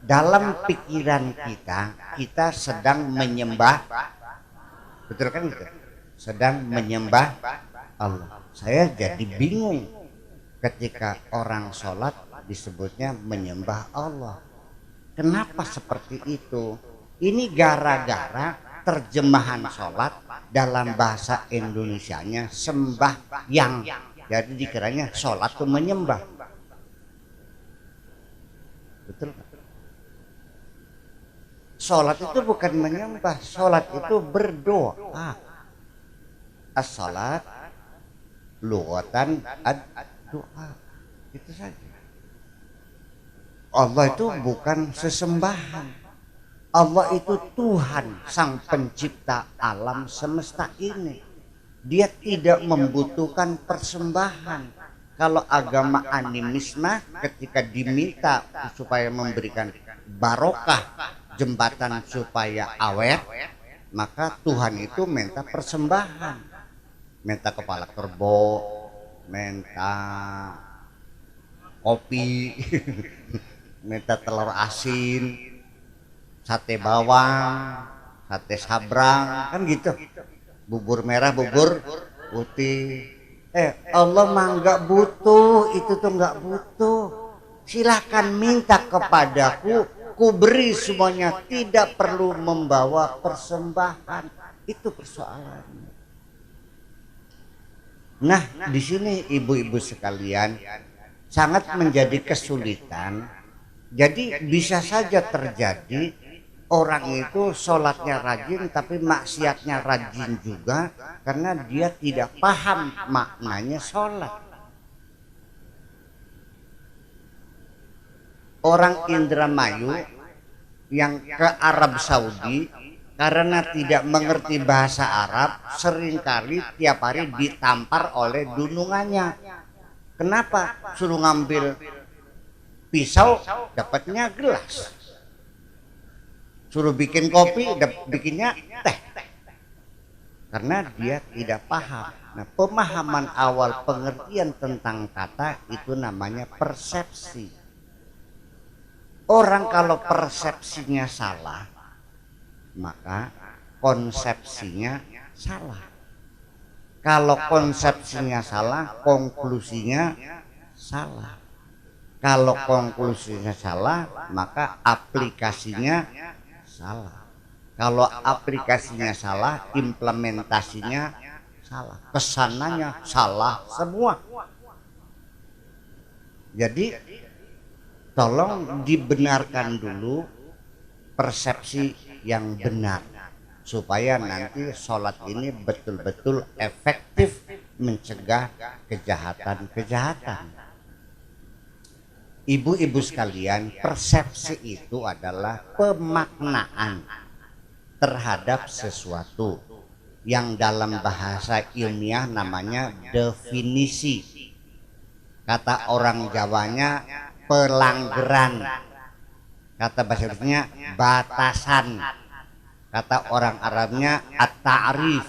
Dalam pikiran kita sedang menyembah, betul kan gitu? Sedang menyembah Allah. Saya jadi bingung ketika orang sholat disebutnya menyembah Allah. Kenapa seperti itu? Ini gara-gara terjemahan sholat dalam bahasa Indonesianya sembahyang. Jadi dikiranya sholat itu menyembah. Betul kan? Sholat itu bukan menyembah, sholat itu berdoa. As-sholat lughatan ad-doa, itu saja. Allah itu bukan sesembahan. Allah itu Tuhan, sang pencipta alam semesta ini. Dia tidak membutuhkan persembahan. Kalau agama animisme ketika diminta supaya memberikan barokah jembatan supaya awet, maka Tuhan itu minta persembahan, minta kepala kerbau, minta kopi, minta telur asin, sate bawang, sate sabrang, kan gitu, bubur merah, bubur putih. Allah mah nggak butuh itu, tuh nggak butuh. Silakan minta kepadaku, ku beri semuanya, tidak perlu membawa persembahan. Itu persoalannya. Nah, di sini ibu-ibu sekalian sangat menjadi kesulitan. Jadi bisa saja terjadi orang itu sholatnya rajin tapi maksiatnya rajin juga karena dia tidak paham maknanya sholat. Orang Indramayu yang ke Arab Saudi karena tidak mengerti bahasa Arab, seringkali tiap hari ditampar oleh dunungannya. Kenapa? Suruh ngambil pisau, dapatnya gelas. Suruh bikin kopi, bikinnya teh. Karena dia tidak paham. Nah, pemahaman awal pengertian tentang kata itu namanya persepsi. Orang kalau persepsinya salah, maka konsepsinya salah. Kalau konsepsinya salah, konklusinya salah. Kalau konklusinya salah, maka aplikasinya salah. Kalau aplikasinya salah, implementasinya salah. Kesananya salah semua. Jadi tolong dibenarkan dulu persepsi yang benar supaya nanti sholat ini betul-betul efektif mencegah kejahatan-kejahatan. Ibu-ibu sekalian, persepsi itu adalah pemaknaan terhadap sesuatu yang dalam bahasa ilmiah namanya definisi. Kata orang Jawanya pelanggaran, kata bahasa Inggrisnya batasan, kata orang Arabnya at-ta'rif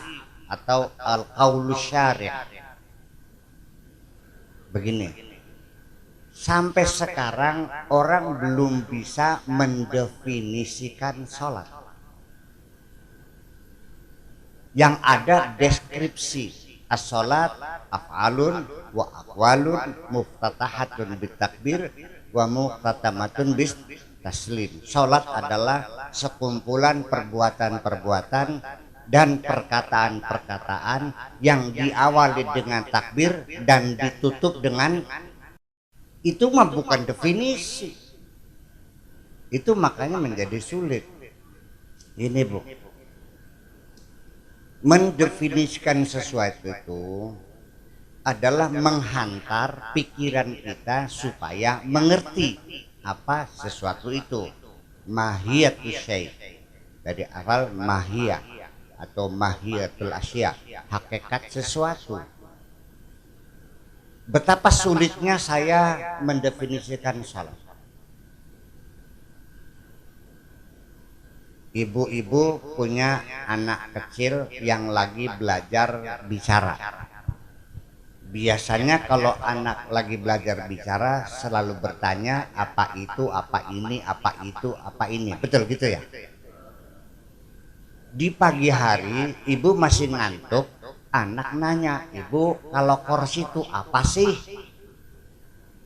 atau al-qaulu syari'. Begini, sampai sekarang orang belum bisa mendefinisikan sholat. Yang ada deskripsi. As-sholat af'alun wa aqwalun muftatahatun bitakbir wa muftatamatun bis taslim. Sholat adalah sekumpulan perbuatan-perbuatan dan perkataan-perkataan yang diawali dengan takbir dan ditutup dengan, itu mah bukan definisi. Itu makanya menjadi sulit. Ini Bu, mendefinisikan sesuatu itu adalah menghantar pikiran kita supaya mengerti apa sesuatu itu. mahiyatus syai', dari awal mahiyah atau mahiyatul asya, hakikat sesuatu. Betapa sulitnya saya mendefinisikan salat. Ibu-ibu punya anak kecil yang lagi belajar bicara. Biasanya kalau anak lagi belajar bicara selalu bertanya apa itu, apa ini, apa itu, apa ini. Betul gitu ya? Di pagi hari ibu masih ngantuk, anak nanya, "Ibu, kalau kursi itu apa sih?"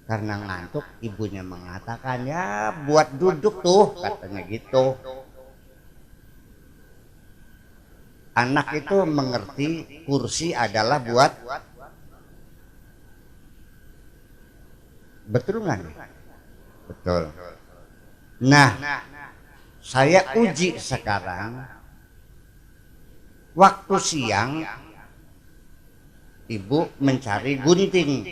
Karena ngantuk ibunya mengatakan, "Ya buat duduk tuh," katanya gitu. Anak itu mengerti kursi adalah buat, betul nggak nih? Betul. Nah, saya uji sekarang. Waktu siang ibu mencari gunting,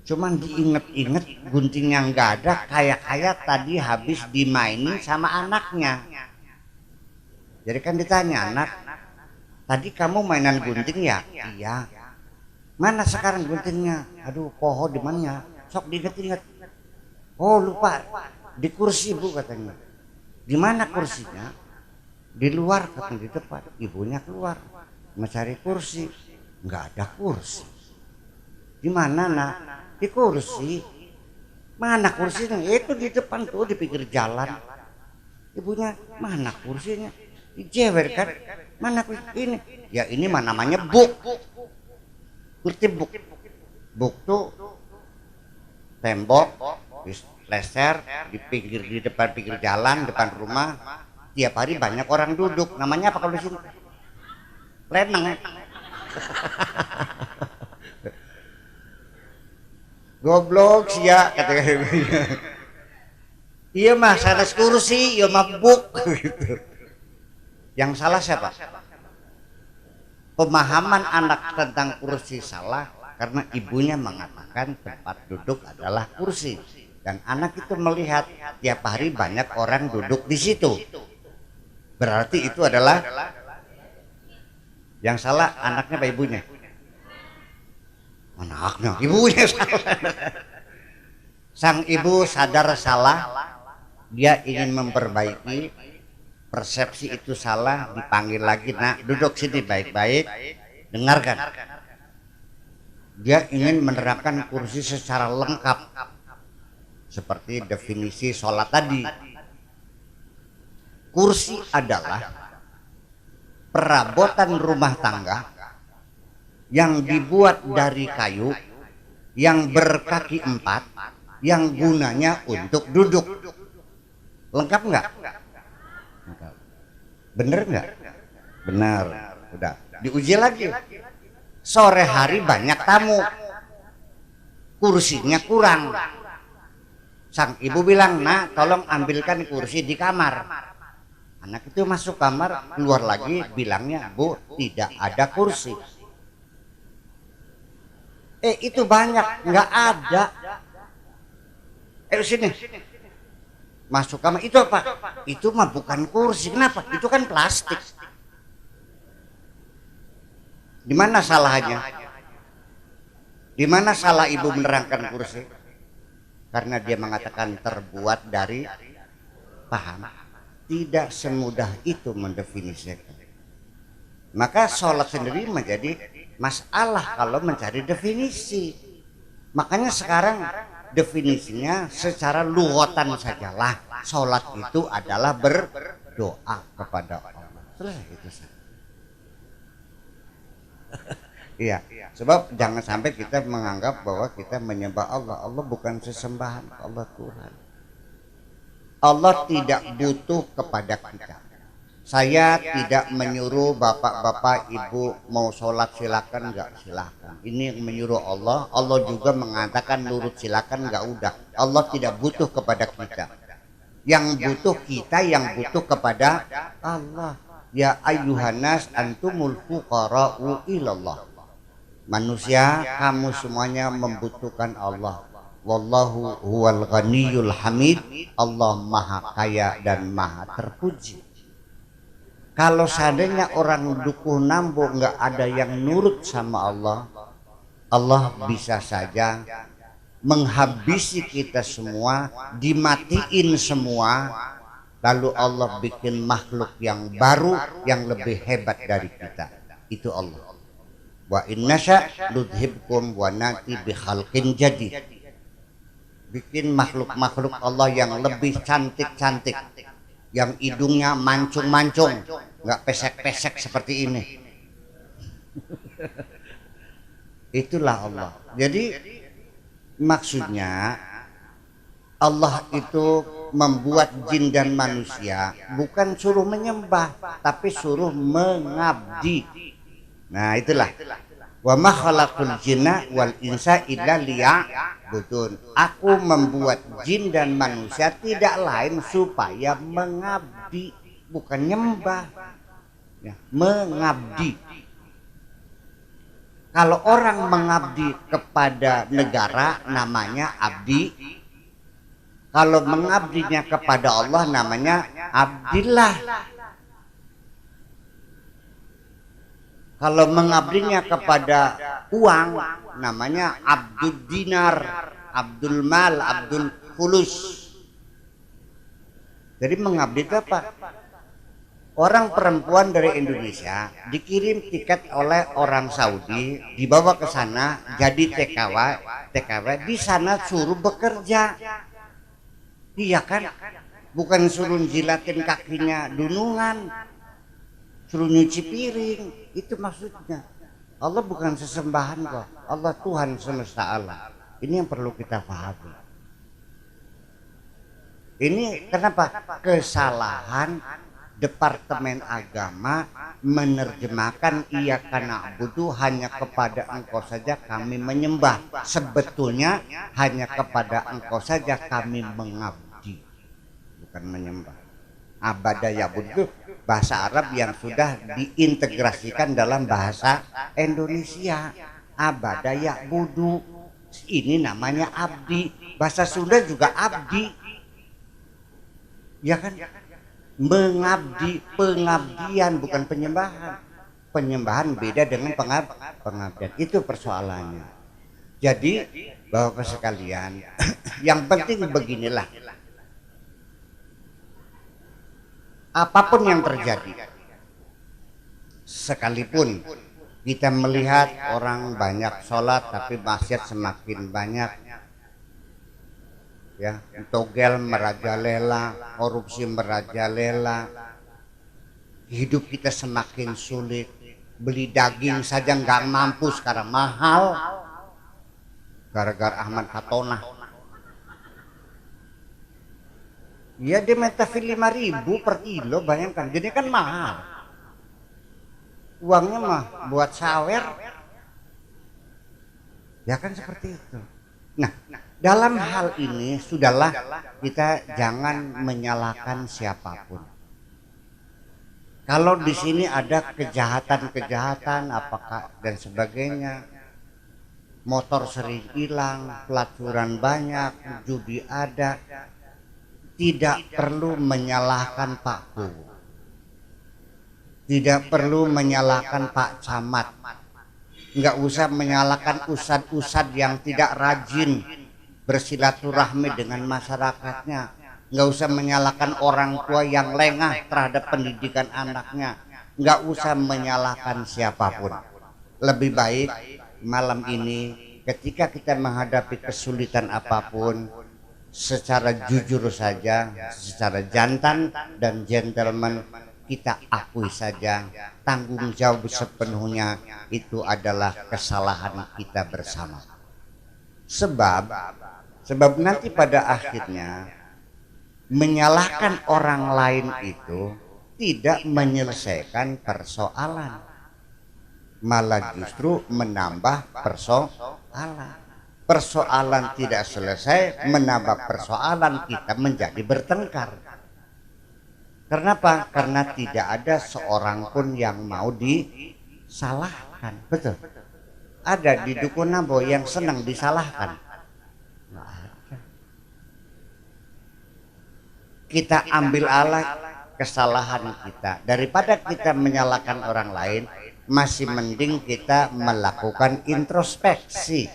cuman diinget-inget gunting yang nggak ada, kayak tadi habis dimainin sama anaknya. Jadi kan ditanya, "Anak, tadi kamu mainan gunting ya?" "Iya." "Mana sekarang guntingnya?" "Aduh, poho di mana? Sok diinget-inget." "Oh lupa, di kursi Bu," katanya. "Di mana kursinya?" "Di luar," katanya, "di depan." Ibunya keluar mencari kursi, nggak ada kursi. "Di mana Nak?" "Di kursi." "Mana kursinya?" "Itu di depan tuh, di pinggir jalan." Ibunya, "Mana kursinya?" "Dijewer kan." "Mana kursi?" "Ini." "Ya ini mah namanya buk." Ngerti buk? Buk tuh tembok leser di depan pinggir jalan, depan rumah. Tiap hari banyak orang duduk. Namanya apa kalau di sini? Lenang. Goblok sih ya, kata ibunya. "Iya mah sanes kursi, iya mah buk." Gitu. Yang salah siapa? Pemahaman anak tentang kursi salah karena ibunya mengatakan tempat duduk adalah kursi, dan anak itu melihat tiap hari banyak orang duduk di situ. Berarti itu adalah yang salah anaknya apa ibunya? Anaknya, ibunya salah. Sang ibu sadar salah, dia ingin memperbaiki persepsi itu salah, dipanggil lagi, "Nak, duduk sini baik-baik, dengarkan." Dia ingin menerapkan kursi secara lengkap seperti definisi sholat tadi. Kursi adalah perabotan rumah tangga yang dibuat dari kayu, yang berkaki 4, yang gunanya untuk duduk. Lengkap nggak? Bener nggak? Benar. Udah diuji lagi. Sore hari banyak tamu, kursinya kurang. Sang ibu bilang, "Nak, tolong ambilkan kursi di kamar." Anak itu masuk kamar, keluar lagi bilangnya, "Bu, tidak ada kursi." Itu banyak, nggak ada. Sini. Masuk kamar, "Itu apa?" "Itu mah bukan kursi." "Kenapa?" "Itu kan plastik." Di mana salahnya? Di mana salah ibu menerangkan kursi? Karena dia mengatakan terbuat dari, paham? Tidak semudah itu mendefinisikan. Maka sholat sendiri menjadi masalah kalau mencari definisi. Makanya sekarang definisinya secara lughatan sajalah. Sholat itu adalah berdoa kepada Allah. Selesai itu saja. Iya, sebab jangan sampai kita menganggap bahwa kita menyembah Allah. Allah bukan sesembahan, Allah Tuhan. Allah tidak butuh kepada kita. Saya tidak menyuruh bapak-bapak, ibu mau sholat silakan, enggak silakan. Ini yang menyuruh Allah. Allah juga mengatakan nurut silakan, enggak udah. Allah tidak butuh kepada kita. Yang butuh kita, yang butuh kepada Allah. Ya ayyuhannas antumul fuqara'u ilallah. Manusia, kamu semuanya membutuhkan Allah. wallahu huwal ghaniyul hamid. Allah maha kaya dan maha terpuji. Kalau seandainya orang dukuh nambo nggak ada yang nurut sama Allah, Allah bisa saja menghabisi kita semua, dimatiin semua, lalu Allah bikin makhluk yang baru yang lebih hebat dari kita. Itu Allah. Wa innasya ludhibkum wa nati bi khalqin jadid. Bikin makhluk-makhluk Allah yang lebih cantik-cantik, yang hidungnya mancung-mancung, nggak pesek-pesek seperti ini. Itulah Allah. Jadi maksudnya Allah itu membuat jin dan manusia bukan suruh menyembah, tapi suruh mengabdi. Nah itulah. Wa ma khalaqul jinna wal insa illa liya'budun. Aku membuat jin dan manusia tidak lain supaya mengabdi, bukan nyembah. Ya, mengabdi. Kalau orang mengabdi kepada negara namanya abdi. Kalau mengabdinya kepada Allah namanya abdillah. Kalau mengabdinya kepada uang namanya abdul dinar, abdul mal, abdul fulus. Jadi mengabdi itu apa? Orang perempuan dari Indonesia dikirim tiket oleh orang Saudi, dibawa ke sana jadi TKW, di sana suruh bekerja. Iya kan? Bukan suruh jilatin kakinya dunungan, suruh nyuci piring. Itu maksudnya. Allah bukan sesembahan kok. Allah Tuhan semesta alam. Ini yang perlu kita pahami. Ini kenapa? Kesalahan Departemen Agama menerjemahkan iya karena butuh hanya kepada engkau saja kami menyembah. Sebetulnya hanya kepada engkau saja kami mengabdi, bukan menyembah. Abada ya'budu bahasa Arab yang sudah diintegrasikan dalam bahasa Indonesia. Abada ya'budu, ini namanya abdi. Bahasa Sunda juga abdi, ya kan? Mengabdi, pengabdian bukan penyembahan. Penyembahan beda dengan pengabdian. Itu persoalannya. Jadi Bapak sekalian, yang penting beginilah. Apapun yang terjadi, sekalipun kita melihat orang banyak sholat tapi maksiat semakin banyak, ya, togel merajalela, korupsi merajalela, hidup kita semakin sulit, beli daging saja nggak mampu sekarang mahal gara-gara Ahmad Fatona. Ya dia metafil 5.000 per kilo, bayangkan, jadi kan mahal. Uangnya mah buat sawer, ya kan seperti itu. Nah, dalam hal ini sudahlah kita jangan menyalahkan siapapun. Kalau di sini ada kejahatan-kejahatan apakah dan sebagainya, motor sering hilang, pelacuran banyak, judi ada, tidak perlu menyalahkan Pak Bowo, tidak perlu menyalahkan Pak Camat, nggak usah menyalahkan ustad-ustad yang tidak rajin bersilaturahmi dengan masyarakatnya, nggak usah menyalahkan orang tua yang lengah terhadap pendidikan anaknya, nggak usah menyalahkan siapapun. Lebih baik malam ini ketika kita menghadapi kesulitan apapun, secara jujur saja, secara jantan dan gentleman, kita akui saja tanggung jawab sepenuhnya itu adalah kesalahan kita bersama. Sebab nanti pada akhirnya menyalahkan orang lain itu tidak menyelesaikan persoalan, malah justru menambah persoalan. Persoalan tidak selesai, menambah persoalan, kita menjadi bertengkar. Kenapa? Karena tidak ada seorang pun yang mau disalahkan. Betul. Ada di Dukun Nambo yang senang disalahkan. Nah, kita ambil alih kesalahan kita. Daripada kita menyalahkan orang lain, masih mending kita melakukan introspeksi.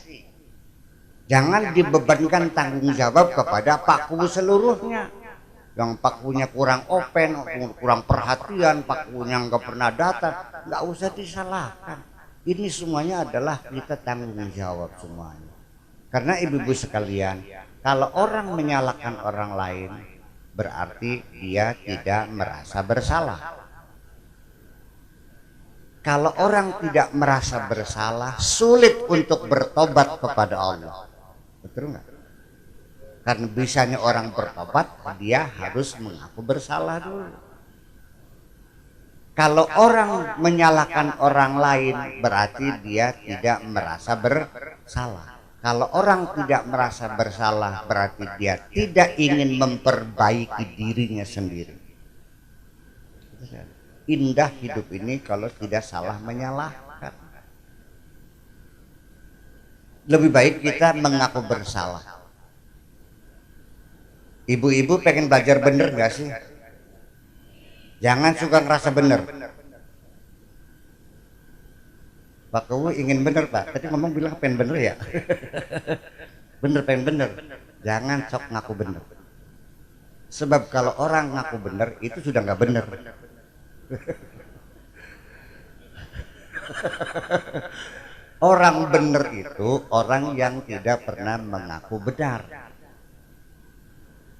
Jangan dibebankan tanggung jawab kepada paku seluruhnya. Yang pakunya kurang open, kurang perhatian, pakunya nggak pernah datang, nggak usah disalahkan. Ini semuanya adalah kita tanggung jawab semuanya. Karena ibu-ibu sekalian, kalau orang menyalahkan orang lain, berarti dia tidak merasa bersalah. Kalau orang tidak merasa bersalah, sulit untuk bertobat kepada Allah. Betul nggak? Karena bisanya orang bertobat, dia harus mengaku bersalah dulu. Kalau orang menyalahkan orang lain, berarti dia tidak merasa bersalah. Kalau orang tidak merasa bersalah, berarti dia tidak ingin memperbaiki dirinya sendiri. Indah hidup ini kalau tidak salah menyalahkan. Lebih baik kita mengaku bersalah. Ibu-ibu pengen belajar bener gak sih? Jangan suka ngerasa bener. Pak Kewu ingin bener Pak, tadi ngomong bilang pengen bener ya. Bener pengen bener, jangan sok ngaku bener. Sebab kalau orang ngaku bener itu sudah nggak bener. Orang bener itu orang yang tidak pernah mengaku benar.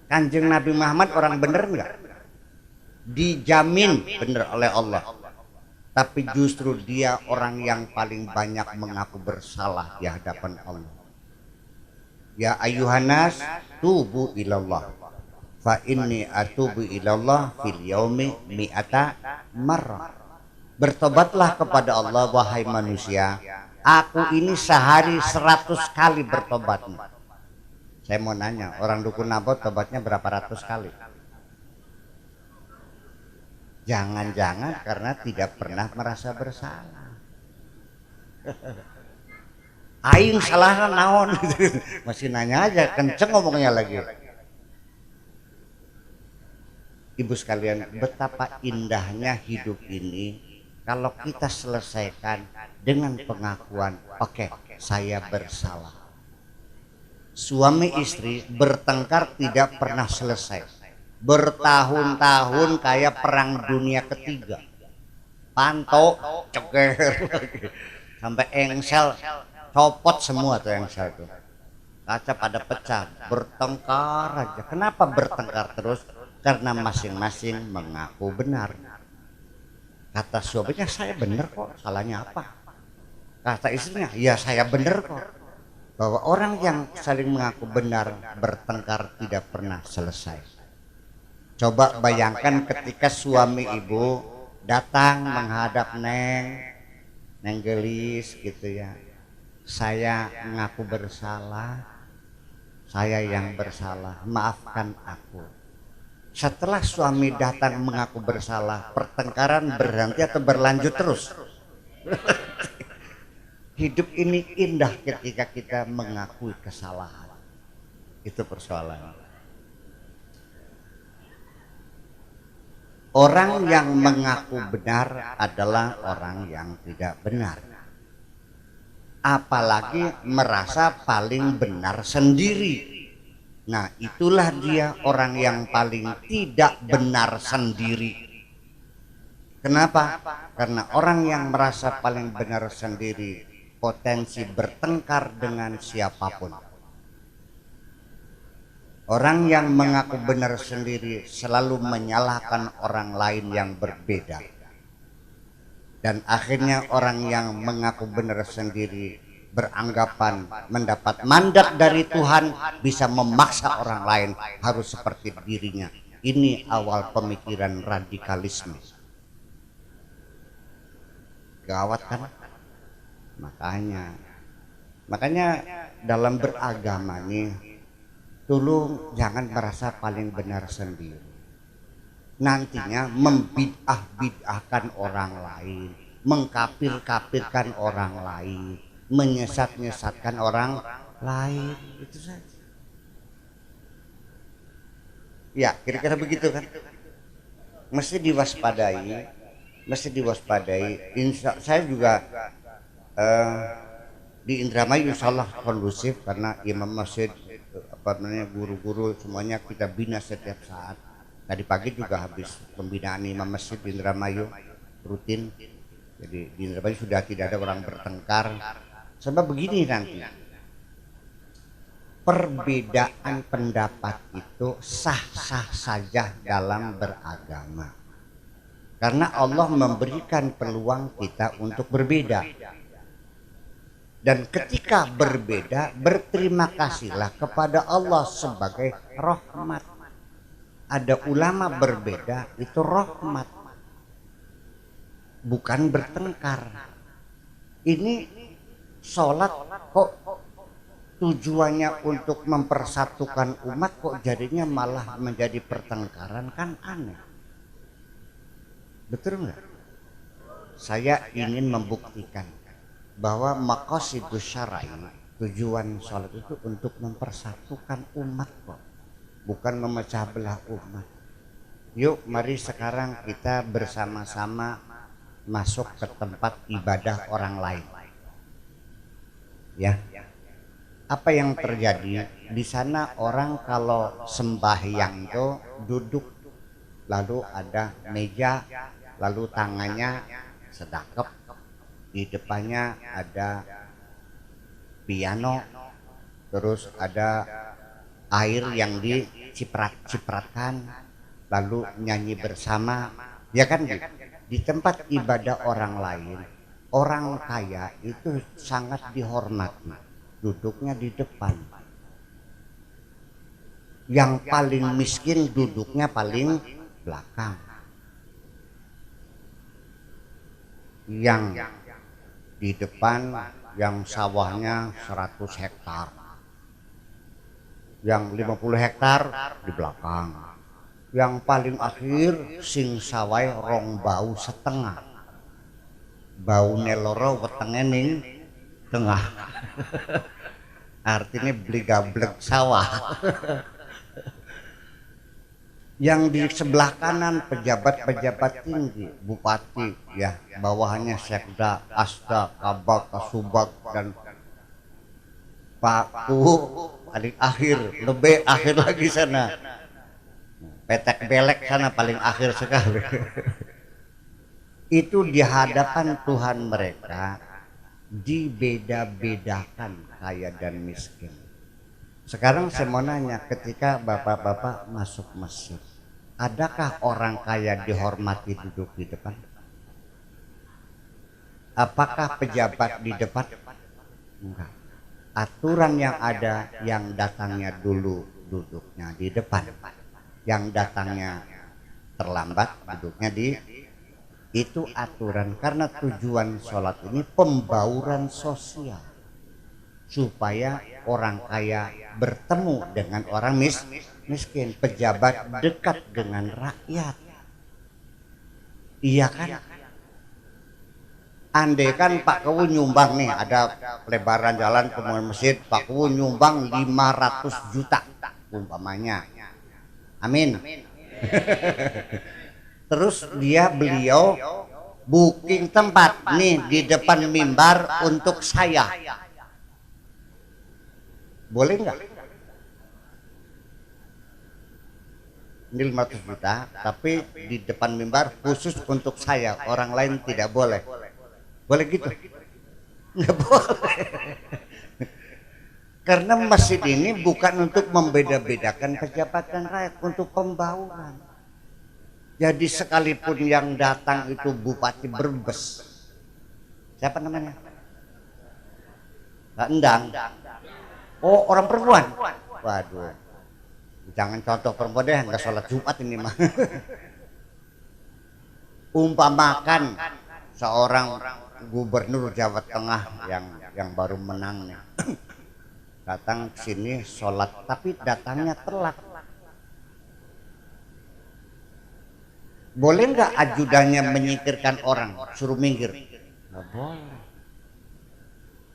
Kanjeng Nabi Muhammad orang bener nggak? Dijamin bener oleh Allah. Tapi justru dia orang yang paling banyak mengaku bersalah di hadapan Allah. Ya ayuhanas tubu ilallah fa inni atubu ilallah fil yaumi mi'ata marrah. Bertobatlah kepada Allah wahai manusia, aku ini sehari 100 kali bertobatnya. Saya mau nanya, orang dukun nabot tobatnya berapa ratus kali? Jangan-jangan karena tidak pernah merasa bersalah. Aing salah naon. Masih nanya aja, kenceng ngomongnya lagi. Ibu sekalian, betapa indahnya hidup ini kalau kita selesaikan dengan pengakuan, oke, saya bersalah. Suami istri bertengkar tidak pernah selesai, bertahun-tahun kayak perang dunia ketiga, pantau ceker sampai engsel copot semua tuh engsel tuh, kaca pada pecah, bertengkar aja. Kenapa bertengkar terus? Karena masing-masing mengaku benar. Kata suaminya, saya benar kok, salahnya apa? Kata istrinya, ya saya benar kok. Bahwa orang yang saling mengaku benar bertengkar tidak pernah selesai. Coba bayangkan ketika suami ibu datang menghadap Neng Gelis gitu ya. Saya mengaku bersalah, saya yang bersalah, maafkan aku. Setelah suami datang mengaku bersalah, pertengkaran berhenti atau berlanjut terus? Hidup ini indah ketika kita mengakui kesalahan. Itu persoalan. Orang yang mengaku benar adalah orang yang tidak benar. Apalagi merasa paling benar sendiri. Nah, itulah dia orang yang paling tidak benar sendiri. Kenapa? Karena orang yang merasa paling benar sendiri potensi bertengkar dengan siapapun. Orang yang mengaku benar sendiri selalu menyalahkan orang lain yang berbeda. Dan akhirnya orang yang mengaku benar sendiri beranggapan mendapat mandat dari Tuhan, bisa memaksa orang lain harus seperti dirinya. Ini awal pemikiran radikalisme. Gawat kan? Makanya dalam beragama nih, tolong jangan merasa paling benar sendiri. Nantinya membid'ah-bid'ahkan orang lain, mengkafir-kafirkan orang lain, menyesat-nyesatkan orang lain, itu saja. Ya, kira-kira begitu kan. Mesti diwaspadai, mesti diwaspadai. Saya juga di Indramayu insya Allah kondusif karena imam masjid, apa namanya, guru-guru semuanya kita bina setiap saat. Tadi pagi juga habis pembinaan imam masjid di Indramayu rutin. Jadi di Indramayu sudah tidak ada orang bertengkar. Sebab begini nanti, perbedaan pendapat itu sah-sah saja dalam beragama. Karena Allah memberikan peluang kita untuk berbeda. Dan ketika berbeda, berterima kasihlah kepada Allah sebagai rahmat. Ada ulama berbeda, itu rahmat, bukan bertengkar. Ini sholat kok tujuannya untuk mempersatukan umat, kok jadinya malah menjadi pertengkaran, kan aneh. Betul nggak? Saya ingin membuktikan bahwa maqasidus syar'i, tujuan sholat itu untuk mempersatukan umat kok, bukan memecah belah umat. Yuk mari sekarang kita bersama-sama masuk ke tempat ibadah orang lain. Ya, apa yang terjadi di sana? Orang kalau sembahyang itu duduk, lalu ada meja, lalu tangannya sedekap, di depannya ada piano, terus ada air yang diciprat-cipratkan, lalu nyanyi bersama, ya kan? Di tempat ibadah orang lain, orang kaya itu sangat dihormati, duduknya di depan. Yang paling miskin duduknya paling belakang. Yang di depan, yang sawahnya 100 hektar, yang 50 hektar di belakang, yang paling akhir sing sawai rong bau setengah, bau neloro wetenge ning tengah. Artinya beli gablek sawah. Yang di sebelah kanan pejabat-pejabat tinggi, bupati, ya, bawahannya sekda, asda, kabak, kasubag, dan paku, paling akhir, lebih akhir lagi sana, petek belek sana paling akhir sekali. Itu di hadapan Tuhan mereka dibeda-bedakan kaya dan miskin. Sekarang saya mau nanya, ketika bapak-bapak masuk masjid, adakah orang kaya dihormati duduk di depan? Apakah pejabat di depan? Enggak. Aturan yang ada, yang datangnya dulu duduknya di depan, yang datangnya terlambat duduknya di, itu aturan. Karena tujuan sholat ini pembauran sosial, supaya orang kaya bertemu dengan orang miskin, pejabat dekat dengan rakyat. Iya kan? Andai kan Pak Kewu nyumbang nih, ada pelebaran jalan ke masjid, Pak Kewu nyumbang 500 juta umpamanya. Amin. Terus beliau booking tempat nih di depan mimbar untuk saya. Boleh nggak? Ini 500 juta, tapi di depan mimbar khusus untuk saya, orang lain tidak boleh. Boleh gitu? Nggak boleh. Karena masjid ini bukan untuk membeda-bedakan pejabat dan rakyat, untuk pembauran. Jadi sekalipun yang datang itu Bupati Brebes, siapa namanya? Pak Endang. Oh, orang perempuan. Waduh, jangan contoh perempuan deh, nggak sholat Jumat ini mah. Umpamakan seorang gubernur Jawa Tengah yang baru menang nih, datang ke sini sholat, tapi datangnya telat. Boleh nggak ajudannya menyingkirkan orang, suruh minggir? Nggak boleh.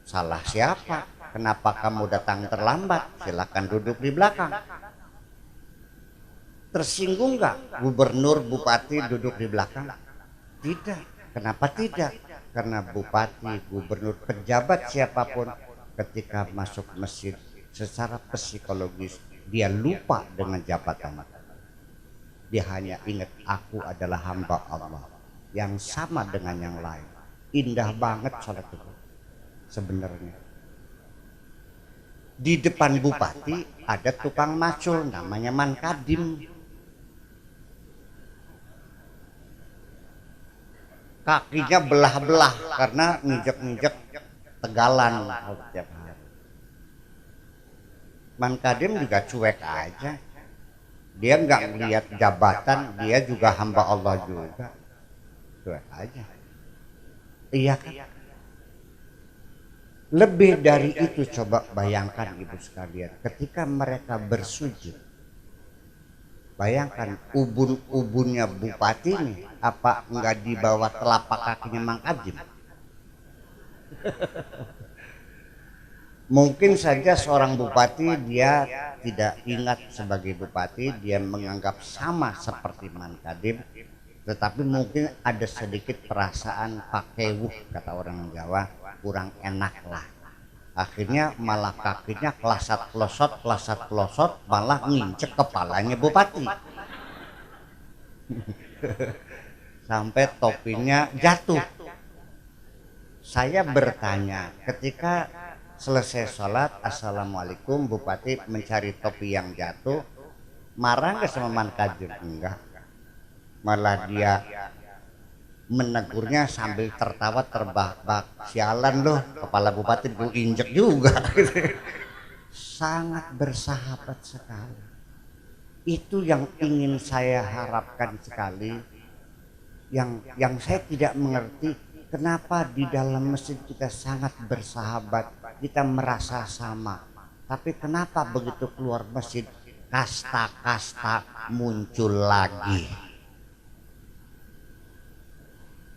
Salah siapa? Kenapa kamu datang terlambat? Silakan duduk di belakang. Tersinggung nggak gubernur, bupati duduk di belakang? Tidak. Kenapa tidak? Karena bupati, gubernur, pejabat siapapun ketika masuk masjid secara psikologis dia lupa dengan jabatan. Dia hanya ingat aku adalah hamba Allah yang sama dengan yang lain. Indah banget sholat itu sebenarnya. Di depan bupati ada tukang macul namanya Mankadim. Kakinya belah-belah karena nginjek-nginjek tegalan setiap hari. Mankadim juga cuek aja. Dia nggak melihat jabatan, dia juga hamba Allah juga. Cuek aja. Iya kan? Lebih dari itu coba bayangkan ibu sekalian, ketika mereka bersujud, bayangkan ubun-ubunnya bupati nih, apa nggak di bawah telapak kakinya Mang Kadim? Mungkin saja seorang bupati dia tidak ingat sebagai bupati, dia menganggap sama seperti Mang Kadim, tetapi mungkin ada sedikit perasaan pakewuh kata orang Jawa, kurang enak lah. Akhirnya malah kakinya kelasat pelosot malah nginjek kepalanya bupati. Sampai topinya jatuh. Saya bertanya ketika selesai sholat, assalamualaikum, bupati mencari topi yang jatuh, marah nggak sama Man Kadim? Enggak. Malah dia menegurnya sambil tertawa terbahak-bahak, sialan loh, kepala bupati gue injek juga. Sangat bersahabat sekali. Itu yang ingin saya harapkan sekali, yang saya tidak mengerti kenapa di dalam masjid kita sangat bersahabat, kita merasa sama, tapi kenapa begitu keluar masjid kasta-kasta muncul lagi.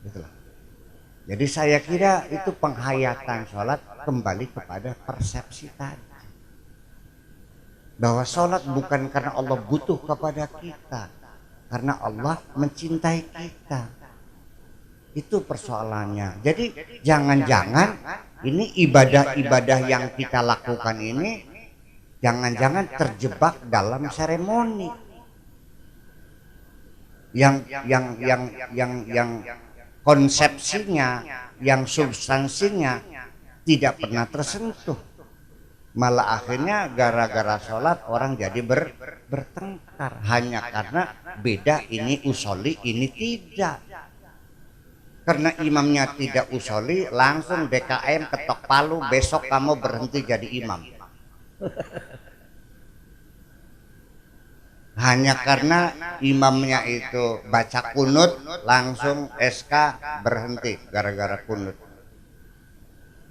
Itulah. Jadi saya kira itu penghayatan sholat kembali kepada persepsi tadi, bahwa sholat bukan karena Allah butuh kepada kita, karena Allah mencintai kita. Itu persoalannya. Jadi jangan-jangan ini ibadah-ibadah yang kita lakukan ini jangan-jangan terjebak dalam seremoni yang konsepsinya, yang substansinya tidak pernah tersentuh. Malah akhirnya gara-gara sholat orang jadi bertengkar hanya karena beda, ini usoli, ini tidak. Karena imamnya tidak usoli, langsung DKM ketok palu, besok kamu berhenti jadi imam. Hanya karena imamnya itu baca kunut, langsung SK berhenti gara-gara kunut.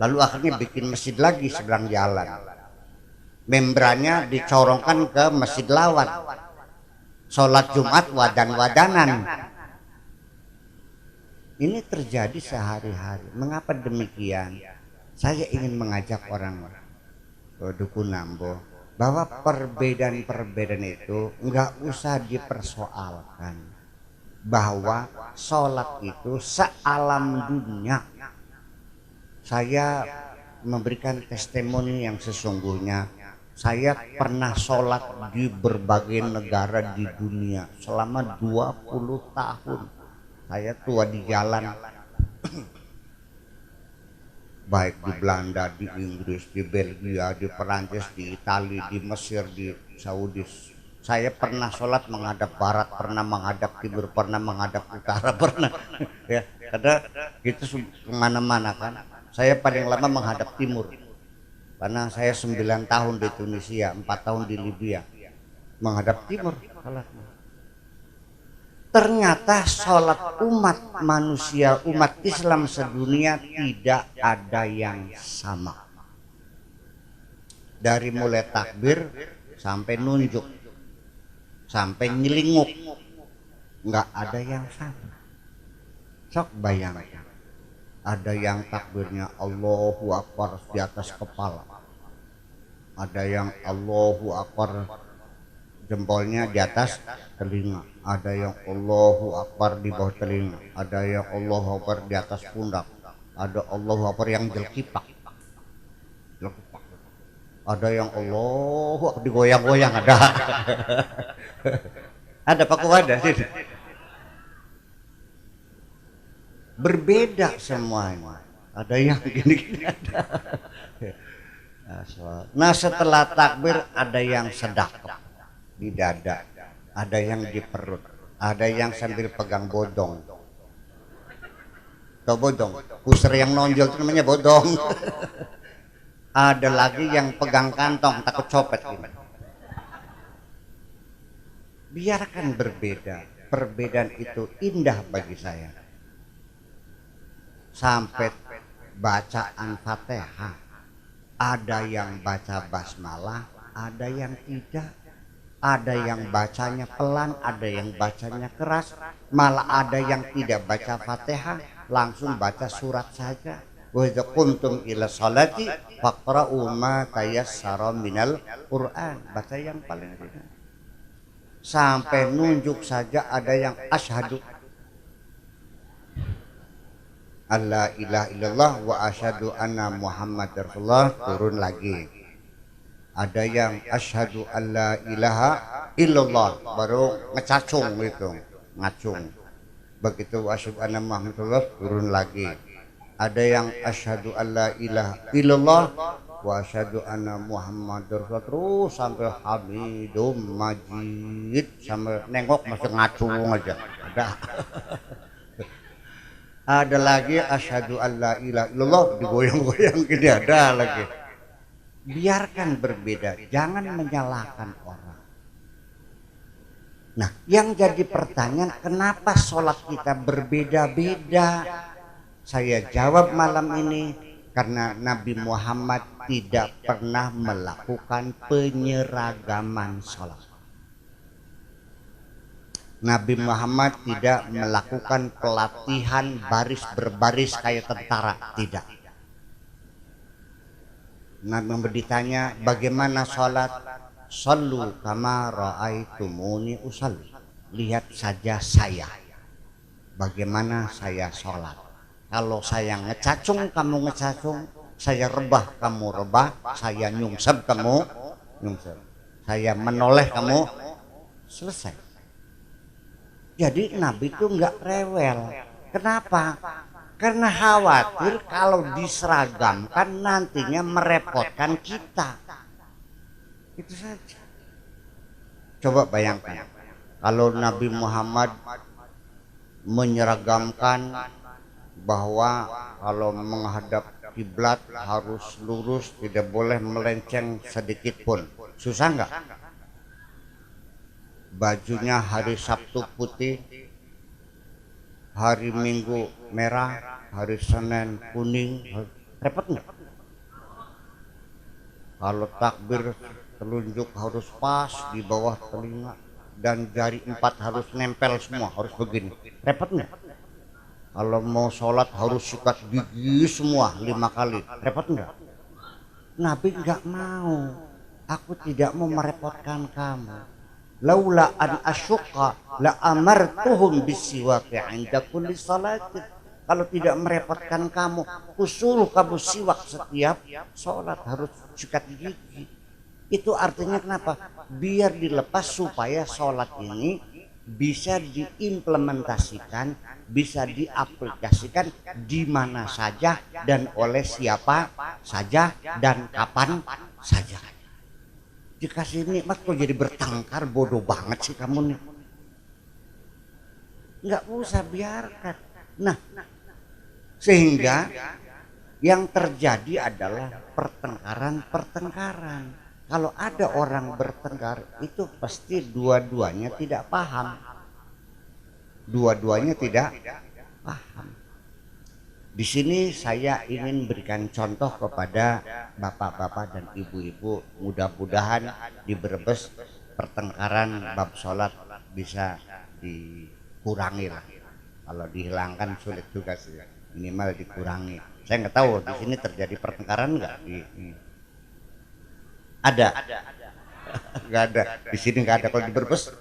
Lalu akhirnya bikin masjid lagi seberang jalan, membrannya dicorongkan ke masjid lawan, sholat Jumat wadan-wadanan. Ini terjadi sehari-hari. Mengapa demikian? Saya ingin mengajak orang Duku Nambo bahwa perbedaan-perbedaan itu nggak usah dipersoalkan, bahwa sholat itu sealam dunia. Saya memberikan testimoni yang sesungguhnya. Saya pernah sholat di berbagai negara di dunia selama 20 tahun. Saya tua di jalan, baik di Belanda, di Inggris, di Belgia, di Perancis, di Italia, di Mesir, di Saudi. Saya pernah sholat menghadap barat, pernah menghadap timur, pernah menghadap utara, pernah. Ya, karena itu kemana-mana kan. Saya paling lama menghadap timur, karena saya 9 tahun di Tunisia, 4 tahun di Libya, menghadap timur sholatnya. Ternyata sholat umat manusia, umat Islam sedunia tidak ada yang sama. Dari mulai takbir sampai nunjuk, sampai nyelinguk, nggak ada yang sama. Sok bayangkan, ada yang takbirnya Allahu Akbar di atas kepala, ada yang Allahu Akbar jempolnya di atas telinga, ada yang Allahu Akbar di bawah telinga, ada yang Allahu Akbar di atas pundak, ada Allahu Akbar yang jelkipak, ada yang Allahu Akbar digoyang-goyang, ada ada Pak ada sih, berbeda semuanya, ada yang gini-gini ada. Nah setelah takbir ada yang sedekap di dada, ada yang di perut, ada yang sambil pegang bodong. Tau bodong? Pusar yang nonjol itu namanya bodong. Ada lagi yang pegang kantong takut copet gitu. Biarkan berbeda, perbedaan itu indah bagi saya. Sampai bacaan Fatihah, ada yang baca basmalah, ada yang tidak. Ada yang bacanya pelan, ada yang bacanya keras, malah ada yang tidak baca Fatihah, langsung baca surat saja. Wa idza qumtum ila sholati faqra'u ma tayassara minal Qur'an. Baca yang paling ringan. Sampai nunjuk saja ada yang asyhadu alla ilaha illallah wa asyhadu anna Muhammadar Rasulullah, turun lagi. Ada yang asyhadu alla ilaha illallah, baru ngecacung gitu, ngacung. Begitu asyhadu anna Muhammadar, turun lagi. Ada yang asyhadu alla ilaha illallah wa asyhadu anna Muhammadar Rasulullah, terus sampai hamidum majid, sampai nengok masih ngacung aja. Ada. Ada lagi asyhadu alla ilaha illallah digoyang-goyang gini, ada lagi. Biarkan berbeda, jangan menyalahkan orang. Nah, yang jadi pertanyaan, kenapa sholat kita berbeda-beda? Saya jawab malam ini, karena Nabi Muhammad tidak pernah melakukan penyeragaman sholat. Nabi Muhammad tidak melakukan pelatihan baris berbaris kayak tentara, tidak. Nabi ditanya bagaimana sholat, sallu kama ra'aitumuni usalli, lihat saja saya bagaimana saya sholat. Kalau saya ngecacung kamu ngecacung, saya rebah kamu rebah, saya nyungsep kamu nyungsep, saya menoleh kamu, selesai. Jadi Nabi itu nggak rewel. Kenapa? Karena khawatir kalau diseragamkan nantinya merepotkan kita. Itu saja. Coba bayangkan kalau Nabi Muhammad menyeragamkan bahwa kalau menghadap kiblat harus lurus, tidak boleh melenceng sedikit pun. Susah nggak? Bajunya hari Sabtu putih, hari Minggu merah, hari Senin kuning, repot nggak? Kalau takbir telunjuk harus pas di bawah telinga dan jari 4 harus nempel semua, harus begini, repot nggak? Kalau mau sholat harus sikat gigi semua 5 kali, repot nggak? Nabi nggak mau. Aku tidak mau merepotkan kamu. Laula an asyqa la amartuhum bisiwaki 'inda kulli salatin. Kalau tidak merepotkan kamu, kusuruh kamu siwak setiap sholat, harus sikat gigi. Itu artinya kenapa? Biar dilepas supaya sholat ini bisa diimplementasikan, bisa diaplikasikan di mana saja dan oleh siapa saja dan kapan saja. Dikasih nikmat kok jadi bertengkar, bodoh banget sih kamu nih. Nggak usah, biarkan. Nah, sehingga yang terjadi adalah pertengkaran. Kalau ada orang bertengkar itu pasti dua-duanya tidak paham. Dua-duanya tidak paham. Di sini saya ingin berikan contoh kepada bapak-bapak dan ibu-ibu, mudah-mudahan di Brebes pertengkaran bab sholat bisa dikurangi lah. Kalau dihilangkan sulit juga sih, minimal dikurangi. Saya nggak tahu di sini terjadi pertengkaran nggak? Ada. nggak ada di sini, nggak ada. Kalau di Brebes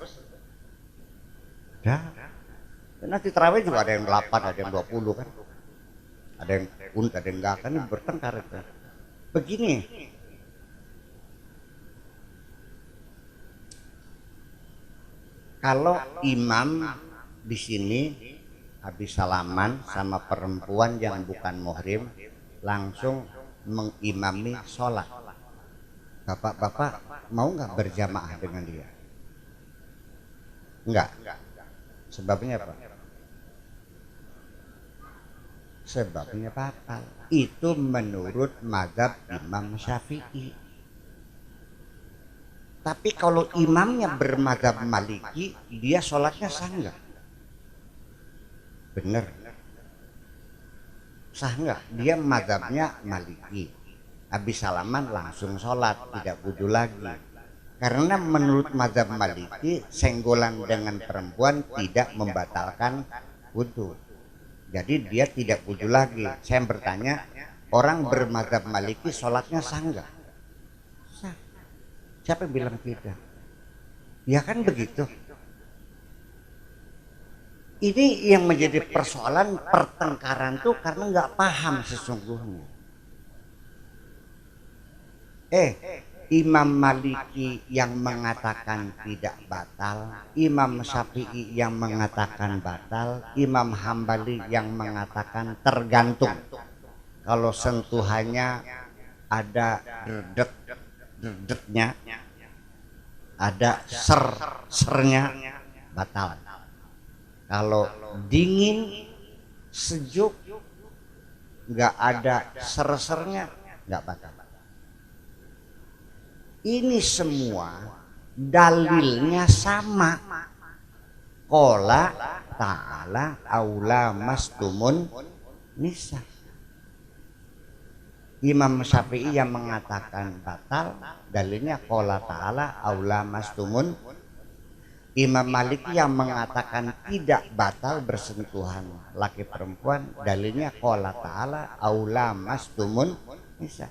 dah. Nanti terawih juga ada yang 8, ada yang 20 kan, ada yang ada yang enggak, kan bertengkar itu. Begini, kalau imam di sini habis salaman sama perempuan yang bukan muhrim langsung mengimami sholat, bapak-bapak mau nggak berjamaah dengan dia? Enggak. Sebabnya apa? Sebabnya batal. Itu menurut mazhab Imam Syafi'i. Tapi kalau imamnya bermazhab Maliki, dia sholatnya sah nggak? Bener. Sah nggak? Dia mazhabnya Maliki. Habis salaman langsung sholat, tidak wudu lagi. Karena menurut mazhab Maliki, senggolan dengan perempuan tidak membatalkan wudu. Jadi dia tidak wudu lagi. Saya bertanya, orang bermazhab Maliki sholatnya sah nggak? Sah. Siapa yang bilang tidak? Ya kan begitu. Ini yang menjadi persoalan pertengkaran tuh karena nggak paham sesungguhnya. Imam Maliki yang mengatakan tidak batal, Imam Syafi'i yang mengatakan batal, Imam Hambali yang mengatakan tergantung. Kalau sentuhannya ada derdeknya, ada sernya, batal. Kalau dingin, sejuk, nggak ada ser-sernya, nggak batal. Ini semua dalilnya sama. Qala ta'ala aula mastumun nisa. Imam Syafi'i yang mengatakan batal, dalilnya qala ta'ala aula mastumun. Imam Maliki yang mengatakan tidak batal bersentuhan laki perempuan, dalilnya qala ta'ala aula mastumun nisa.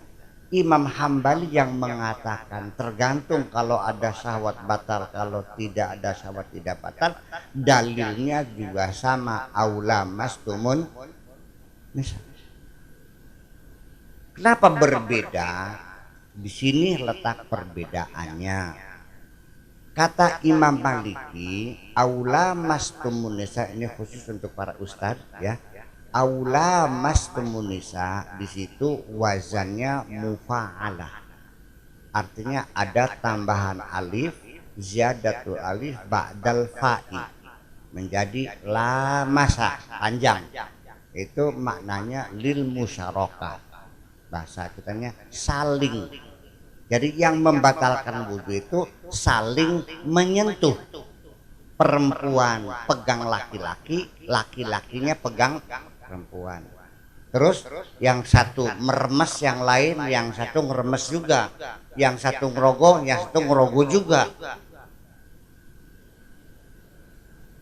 Imam Hambali yang mengatakan tergantung, kalau ada syahwat batal, kalau tidak ada syahwat tidak batal, dalilnya juga sama aula mastumun nisa. Kenapa berbeda? Di sini letak perbedaannya. Kata Imam Maliki aula mastumun nisa, ini khusus untuk para ustadz ya. Aula mastumunisa di situ wazannya mufa'alah. Artinya ada tambahan alif, ziyadatul alif ba'dal fa'i, menjadi la masa, panjang. Itu maknanya lil musyarakah. Bahasa kitanya saling. Jadi yang membatalkan wudu itu saling menyentuh. Perempuan pegang laki-laki, laki-lakinya pegang perempuan. Terus yang satu meremes yang lain, yang satu ngeremes juga, yang satu ngerogoh, yang satu ngerogoh juga.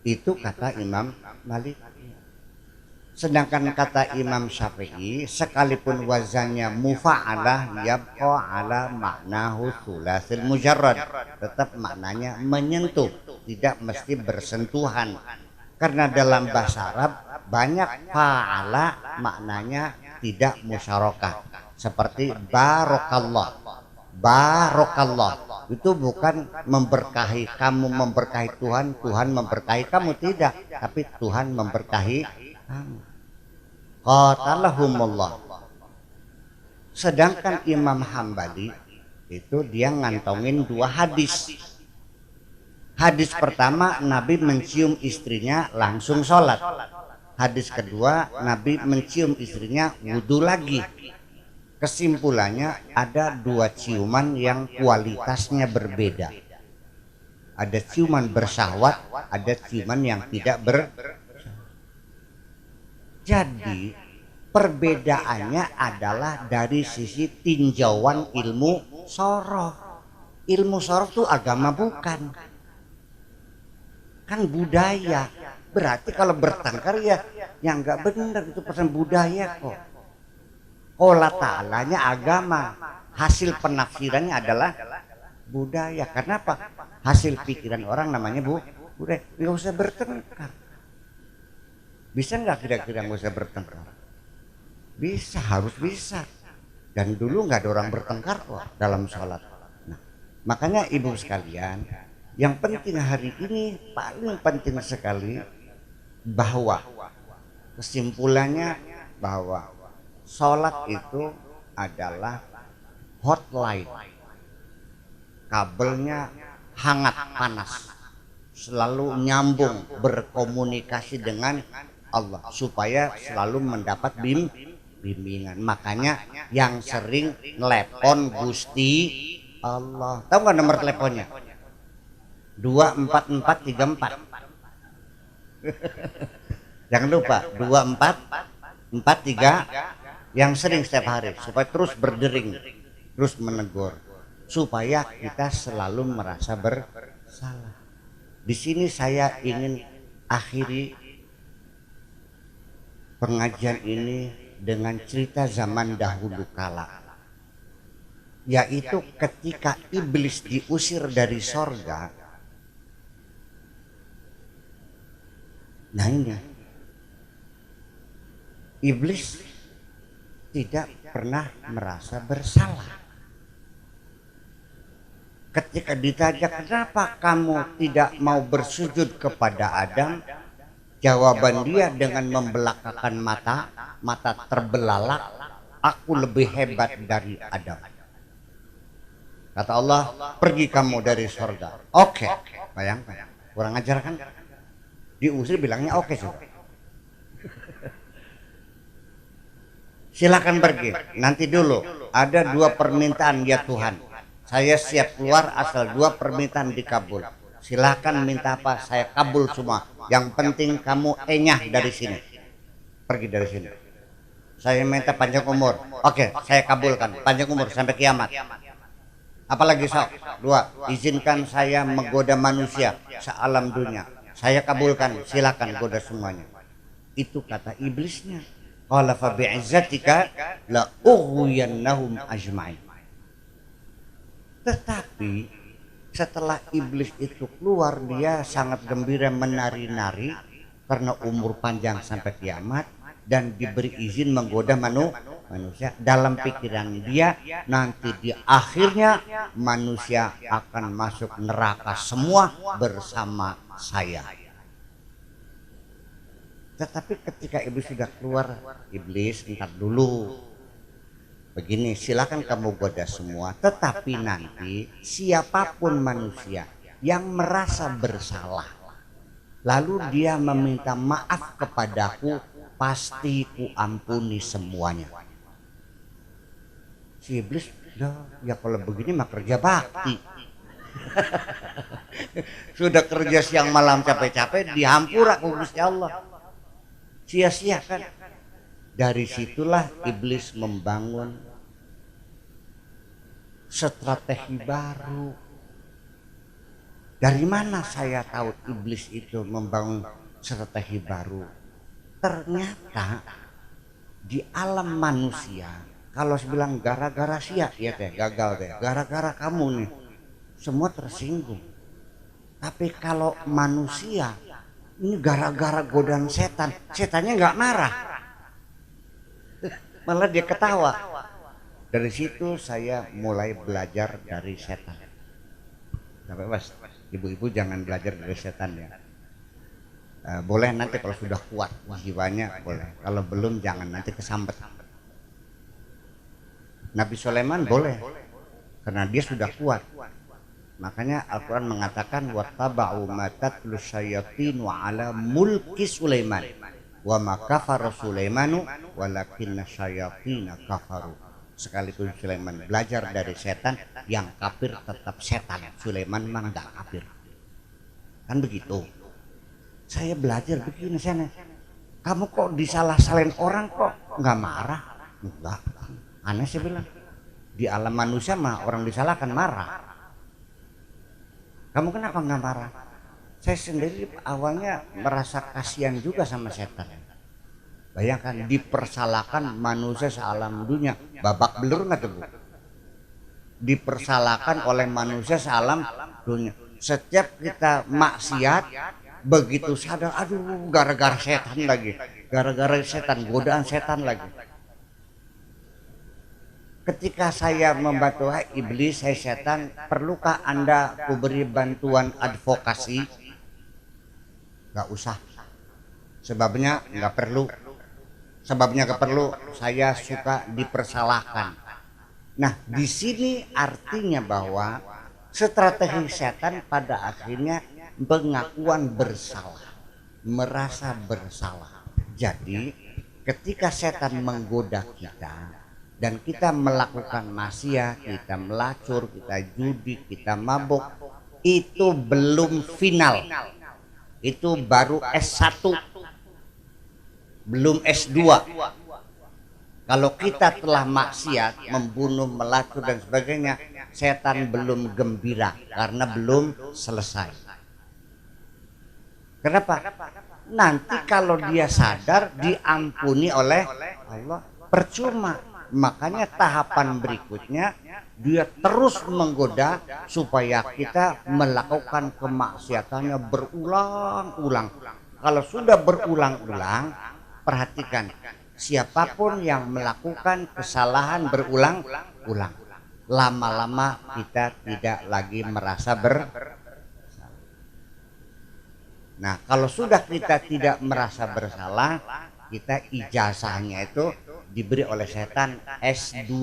Itu kata Imam Malik. Sedangkan kata Imam Syafi'i, sekalipun wazannya mufa'alah yabqa ala maknahu tsulasil mujarrad, tetap maknanya menyentuh, tidak mesti bersentuhan. Karena dalam bahasa Arab banyak fa'ala maknanya tidak musyarakah. Seperti barokallah. Barokallah itu bukan memberkahi kamu memberkahi Tuhan, Tuhan memberkahi kamu, tidak, tapi Tuhan memberkahi kamu. Qatalahumullah. Sedangkan Imam Hambali itu dia ngantongin dua hadis. Hadis pertama, Nabi mencium istrinya langsung sholat. Hadis kedua, Nabi mencium istrinya wudhu lagi. Kesimpulannya ada dua ciuman yang kualitasnya berbeda. Ada ciuman bersahwat, ada ciuman yang tidak Jadi perbedaannya adalah dari sisi tinjauan ilmu sorof. Ilmu sorof itu agama bukan, kan budaya. Berarti kalau bertengkar ya yang nggak benar, itu pesan budaya kok. Qala ta'alanya agama, hasil penafsirannya adalah budaya. Kenapa? Hasil pikiran orang namanya budaya. Nggak usah bertengkar. Bisa nggak kira-kira nggak usah bertengkar? Bisa, harus bisa. Dan dulu nggak ada orang bertengkar kok dalam sholat. Nah, makanya ibu sekalian, yang penting hari ini paling penting sekali bahwa kesimpulannya bahwa sholat itu adalah hotline, kabelnya hangat panas, selalu nyambung berkomunikasi dengan Allah supaya selalu mendapat bimbingan. Makanya yang sering telepon Gusti Allah, tahu nggak nomor teleponnya? 24434. Jangan lupa 2443 yang sering setiap hari supaya terus berdering, terus menegur, supaya kita selalu merasa bersalah. Di sini saya ingin akhiri pengajian ini dengan cerita zaman dahulu kala, yaitu ketika iblis diusir dari sorga. Nah ini iblis tidak pernah merasa bersalah. Ketika ditanya kenapa kamu tidak mau bersujud kepada Adam, jawaban dia dengan membelakakan mata terbelalak, aku lebih hebat dari Adam. Kata Allah, pergi kamu dari sorga. Oke, bayangkan, kurang ajar kan? Diusir bilangnya oke sudah. Silakan pergi. Nanti dulu ada 2 permintaan ya Tuhan. Saya siap keluar asal 2 permintaan dikabul. Silakan minta apa, saya kabul semua. Yang penting kamu enyah dari sini. Pergi dari sini. Saya minta panjang umur. Oke, saya kabulkan panjang umur sampai kiamat. Apalagi sok? 2, izinkan saya menggoda manusia sealam dunia. Saya kabulkan, silakan goda semuanya. Itu kata iblisnya. Qala fa bi'izzatika la ughwiyannahum ajma'in. Tetapi setelah iblis itu keluar, dia sangat gembira menari-nari karena umur panjang sampai kiamat dan diberi izin menggoda manusia. Dalam pikiran dia nanti di akhirnya manusia akan masuk neraka semua bersama saya. Tetapi ketika iblis sudah keluar, iblis ntar dulu begini, silakan kamu goda semua, tetapi nanti siapapun manusia yang merasa bersalah lalu dia meminta maaf kepadaku, pasti ku ampuni semuanya. Si iblis, ya kalau begini mah kerja bakti. Sudah kerja siang malam capek-capek dihampura ku Gusti Allah, sia-sia kan. Dari situlah iblis membangun strategi baru. Dari mana saya tahu iblis itu membangun strategi baru? Ternyata di alam manusia, kalau bilang gara-gara sia ya teh gagal teh, gara-gara kamu nih, semua tersinggung. Tapi kalau manusia ini gara-gara godaan setan, setannya nggak marah, malah dia ketawa. Dari situ saya mulai belajar dari setan. Sampai mas, ibu-ibu jangan belajar dari setan ya. Boleh nanti kalau sudah kuat jiwanya boleh, kalau belum jangan nanti kesambet. Nabi Sulaiman boleh karena dia sudah kuat. Makanya Al-Quran mengatakan wattaba'u ma tatlu syayatin wa ala mulki Sulaiman wa ma kafara Sulaimanu walakinna syayatina kafaru. Sekalipun Sulaiman belajar dari setan, yang kafir tetap setan. Sulaiman mah enggak kafir. Kan begitu. Saya belajar begini sana. Kamu kok disalah-salahin orang kok enggak marah? Enggak. Aneh saya bilang. Di alam manusia mah orang disalahkan marah. Kamu kenapa nggak marah? Saya sendiri awalnya merasa kasihan juga sama setan. Bayangkan dipersalahkan manusia sealam dunia, babak belur nggak tuh Bu? dipersalahkan oleh manusia sealam dunia. Setiap kita maksiat, begitu sadar, aduh gara-gara setan lagi, gara-gara setan, godaan setan lagi. Ketika saya membantu iblis, saya setan, perlukah Anda kuberi bantuan advokasi? Gak usah. Sebabnya nggak perlu. Sebabnya nggak perlu. Saya suka dipersalahkan. Nah, di sini artinya bahwa strategi setan pada akhirnya pengakuan bersalah, merasa bersalah. Jadi, ketika setan menggoda kita dan kita melakukan maksiat, kita melacur, kita judi, kita mabuk, itu belum final. Itu baru S1, belum S2. Kalau kita telah maksiat, membunuh, melacur dan sebagainya, setan belum gembira karena belum selesai. Kenapa? Nanti kalau dia sadar, diampuni oleh Allah, percuma. Makanya tahapan berikutnya dia terus menggoda supaya kita melakukan kemaksiatannya berulang-ulang. Kalau sudah berulang-ulang, perhatikan, siapapun yang melakukan kesalahan berulang-ulang, lama-lama kita tidak lagi merasa bersalah. Nah, kalau sudah kita tidak merasa bersalah, kita ijazahnya itu diberi oleh setan S2.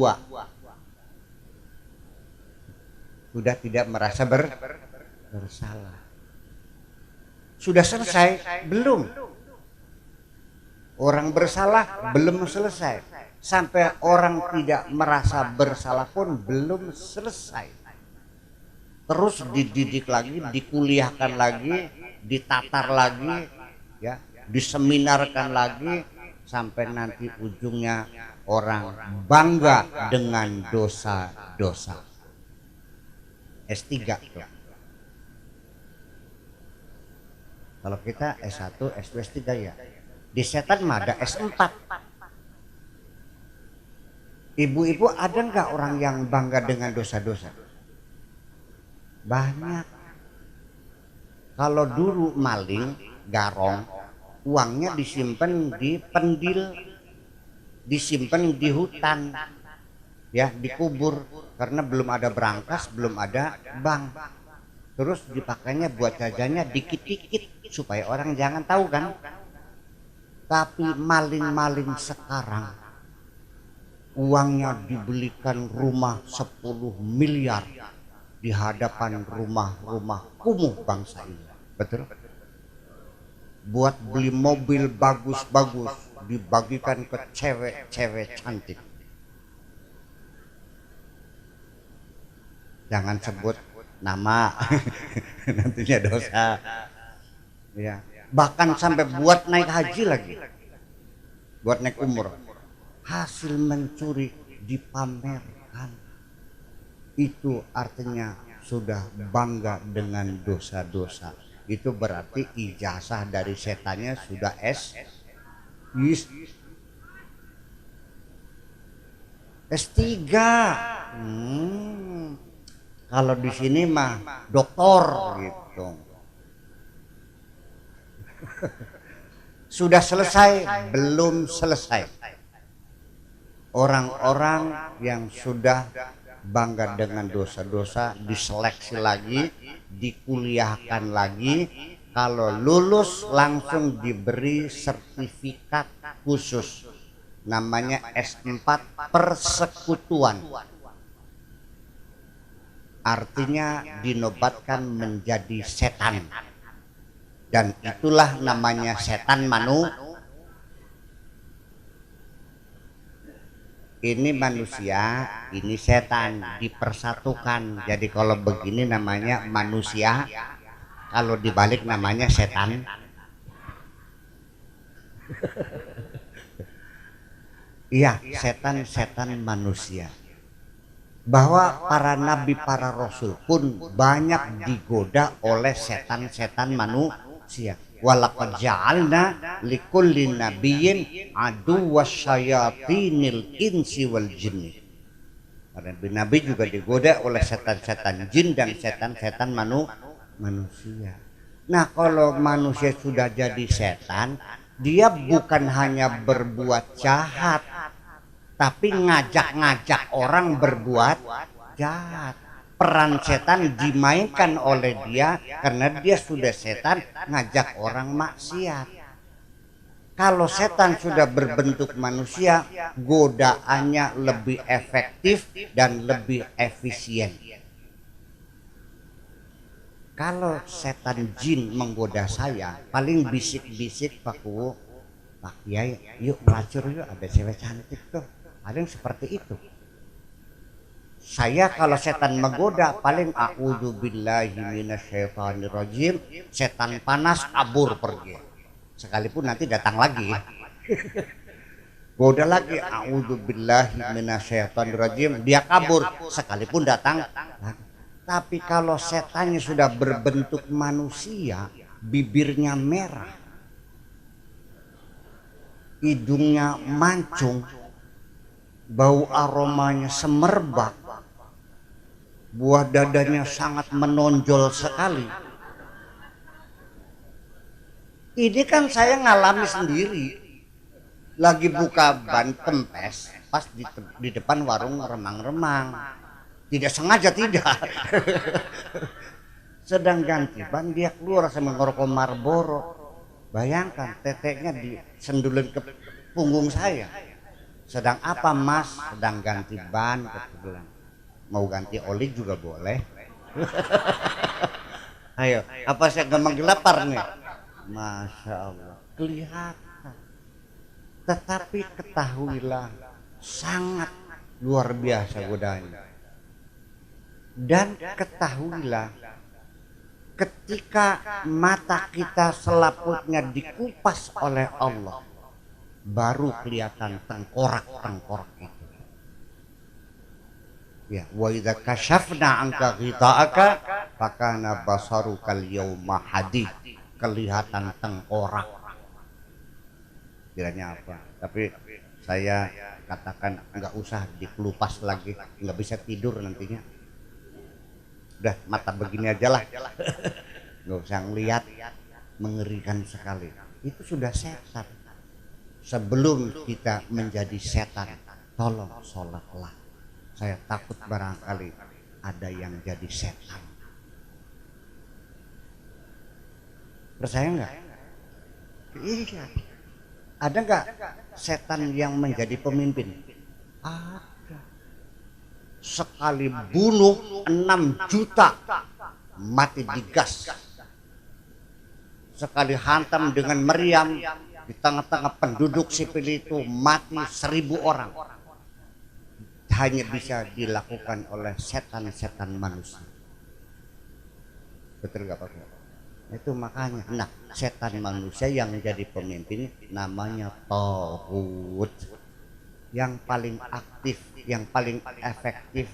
Sudah tidak merasa bersalah. Sudah selesai? Belum. Orang bersalah belum selesai. Sampai orang tidak merasa bersalah pun belum selesai. Terus dididik lagi, dikuliahkan lagi, ditatar lagi, ya, diseminarkan lagi, sampai nanti ujungnya orang bangga dengan dosa-dosa. S3 tuh. Kalau kita S1, S2, S3 ya. Di setan mah ada S4. Ibu-ibu ada nggak orang yang bangga dengan dosa-dosa? Banyak. Kalau dulu maling, garong, uangnya disimpan di pendil, disimpan di hutan, ya, dikubur, karena belum ada berangkas, belum ada bank. Terus dipakainya buat jajannya dikit-dikit supaya orang jangan tahu kan. Tapi maling-maling sekarang uangnya dibelikan rumah 10 miliar di hadapan rumah-rumah kumuh bangsa ini. Betul? Buat beli mobil bagus-bagus dibagikan ke cewek-cewek cantik. Jangan sebut nama, nantinya dosa. Ya. Bahkan sampai buat naik haji lagi, buat naik umroh, hasil mencuri dipamerkan. Itu artinya sudah bangga dengan dosa-dosa. Itu berarti ijazah dari setannya sudah S3. Kalau di sini mah doktor gitu. Sudah selesai? Belum selesai. Orang-orang yang sudah bangga dengan dosa-dosa diseleksi lagi, dikuliahkan lagi. Kalau lulus langsung diberi sertifikat khusus, namanya S4 persekutuan. Artinya dinobatkan menjadi setan. Dan itulah namanya setan ini manusia, ini setan, dipersatukan. Jadi kalau begini namanya manusia, kalau dibalik namanya setan. Iya, setan manusia. Bahwa para nabi, para rasul pun banyak digoda oleh setan-setan manusia. Walaqad ja'alna likulli nabiyyin aduwwas syayatinil insi wal jinni. Karena Nabi juga digoda oleh setan-setan jin dan setan-setan manusia. Nah, kalau manusia sudah jadi setan, dia bukan hanya berbuat jahat, tapi ngajak-ngajak orang berbuat jahat. Peran setan dimainkan oleh dia karena dia sudah setan ngajak orang maksiat. Kalau setan sudah berbentuk manusia, godaannya lebih efektif dan lebih efisien. Kalau setan jin menggoda saya, paling bisik-bisik Pak Kuwo, Pak Kiai, yuk ngelacur yuk, ada cewek cantik tuh. Ada yang seperti itu. Saya kalau setan menggoda paling a'udzubillahi minasyaitonirrajim, setan panas kabur pergi. Sekalipun nanti datang lagi. Goda lagi a'udzubillahi minasyaitonirrajim, dia kabur sekalipun datang lagi. Tapi kalau setannya sudah berbentuk manusia, bibirnya merah, hidungnya mancung, bau aromanya semerbak, buah dadanya sangat menonjol sekali. Ini kan saya ngalami sendiri. Lagi buka ban kempes pas di depan warung remang-remang. Tidak sengaja, tidak. Sedang ganti ban, dia keluar sama ngerokok Marlboro. Bayangkan teteknya disendulin ke punggung saya. Sedang apa Mas? Sedang ganti ban. Kebetulan mau ganti oli juga boleh. Ayo, apa saya gak menggelapar nih? Masya Allah, kelihatan. Tetapi ketahuilah, sangat luar biasa godanya. Dan ketahuilah, ketika mata kita selaputnya dikupas oleh Allah, baru kelihatan tengkorak-tengkorak itu. Ya, wa idza kashafna anka ghita'aka fakana basarukal yawma hadid. Kelihatan tengkorak. Kiranya apa? Tapi saya katakan enggak usah dikelupas lagi, enggak bisa tidur nantinya. Udah mata begini aja lah. Enggak usah ngelihat, mengerikan sekali. Itu sudah setan. Sebelum kita menjadi setan, tolong sholatlah. Saya takut barangkali ada yang jadi setan. Percaya nggak? Iya. Ada nggak setan yang menjadi pemimpin? Ada. Sekali bunuh 6 juta mati digas. Sekali hantam dengan meriam di tengah-tengah penduduk sipil itu mati 1000 orang. Hanya bisa dilakukan oleh setan-setan manusia. Betul nggak Pak? Itu makanya, nah setan manusia yang menjadi pemimpin namanya Taghut. Yang paling aktif, yang paling efektif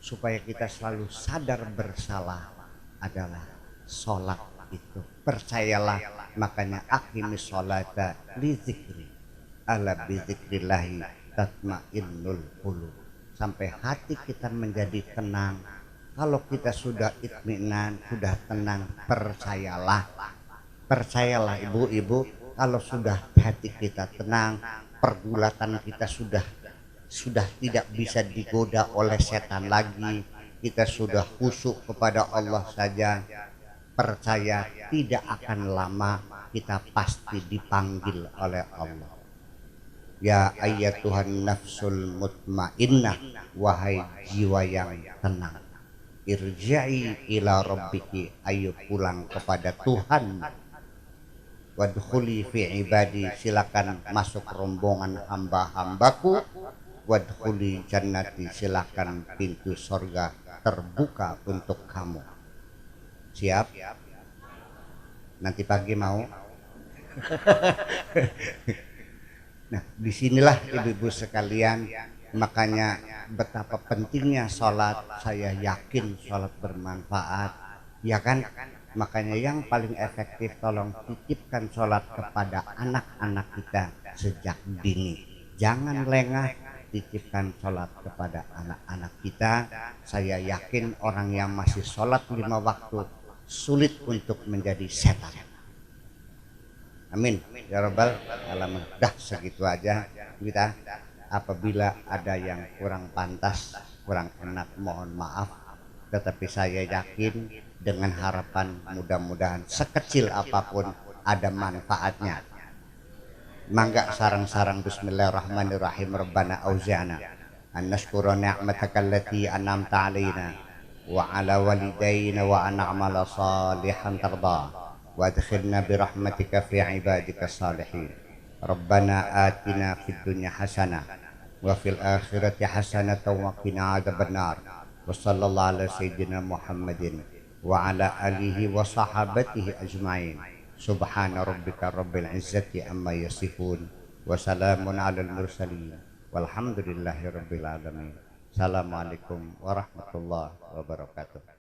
supaya kita selalu sadar bersalah adalah sholat itu. Percayalah, makanya aqimis sholata li dzikri, ala bi dzikrillahi tatmainnul qulub. Sampai hati kita menjadi tenang. Kalau kita sudah itminan, sudah tenang, percayalah ibu-ibu, kalau sudah hati kita tenang, pergulatan kita sudah tidak bisa digoda oleh setan lagi, kita sudah khusyuk kepada Allah saja, percaya tidak akan lama kita pasti dipanggil oleh Allah. Ya ayyatuhan nafsul mutmainnah, wahai jiwa yang tenang, irja'i ila rabbiki, ayo pulang kepada Tuhan. Wadkhuli fi ibadi, silakan masuk rombongan hamba-hambaku. Wadkhuli jannati, silakan pintu surga terbuka untuk kamu. Siap? Nanti pagi mau? Nah, disinilah ibu-ibu sekalian, makanya betapa pentingnya sholat. Saya yakin sholat bermanfaat, ya kan? Makanya yang paling efektif, tolong titipkan sholat kepada anak-anak kita sejak dini. Jangan lengah, titipkan sholat kepada anak-anak kita. Saya yakin orang yang masih sholat 5 waktu sulit untuk menjadi setan. Amin ya rabbal alamin. Dah segitu aja kita. Apabila ada yang kurang pantas, kurang enak, mohon maaf. Tetapi saya yakin dengan harapan mudah-mudahan sekecil apapun ada manfaatnya. Mangga sarang-sarang bismillahirrahmanirrahim. Rabbana auzi'na an nashkura ni'mataka allati an'amta 'alaina wa 'ala walidayna wa an na'mala salihan tarda wa adkhilna bi rahmatika fi 'ibadika salihin. Rabbana atina fid dunya hasanah wa fil akhirati hasanatan wa qina adzabannar. Wa sallallahu ala sayyidina Muhammadin wa ala alihi wa sahabatihi ajma'in. Subhana rabbika rabbil izzati amma yasifun wa salamun alal mursalin walhamdulillahi rabbil alamin. Assalamualaikum warahmatullahi wabarakatuh.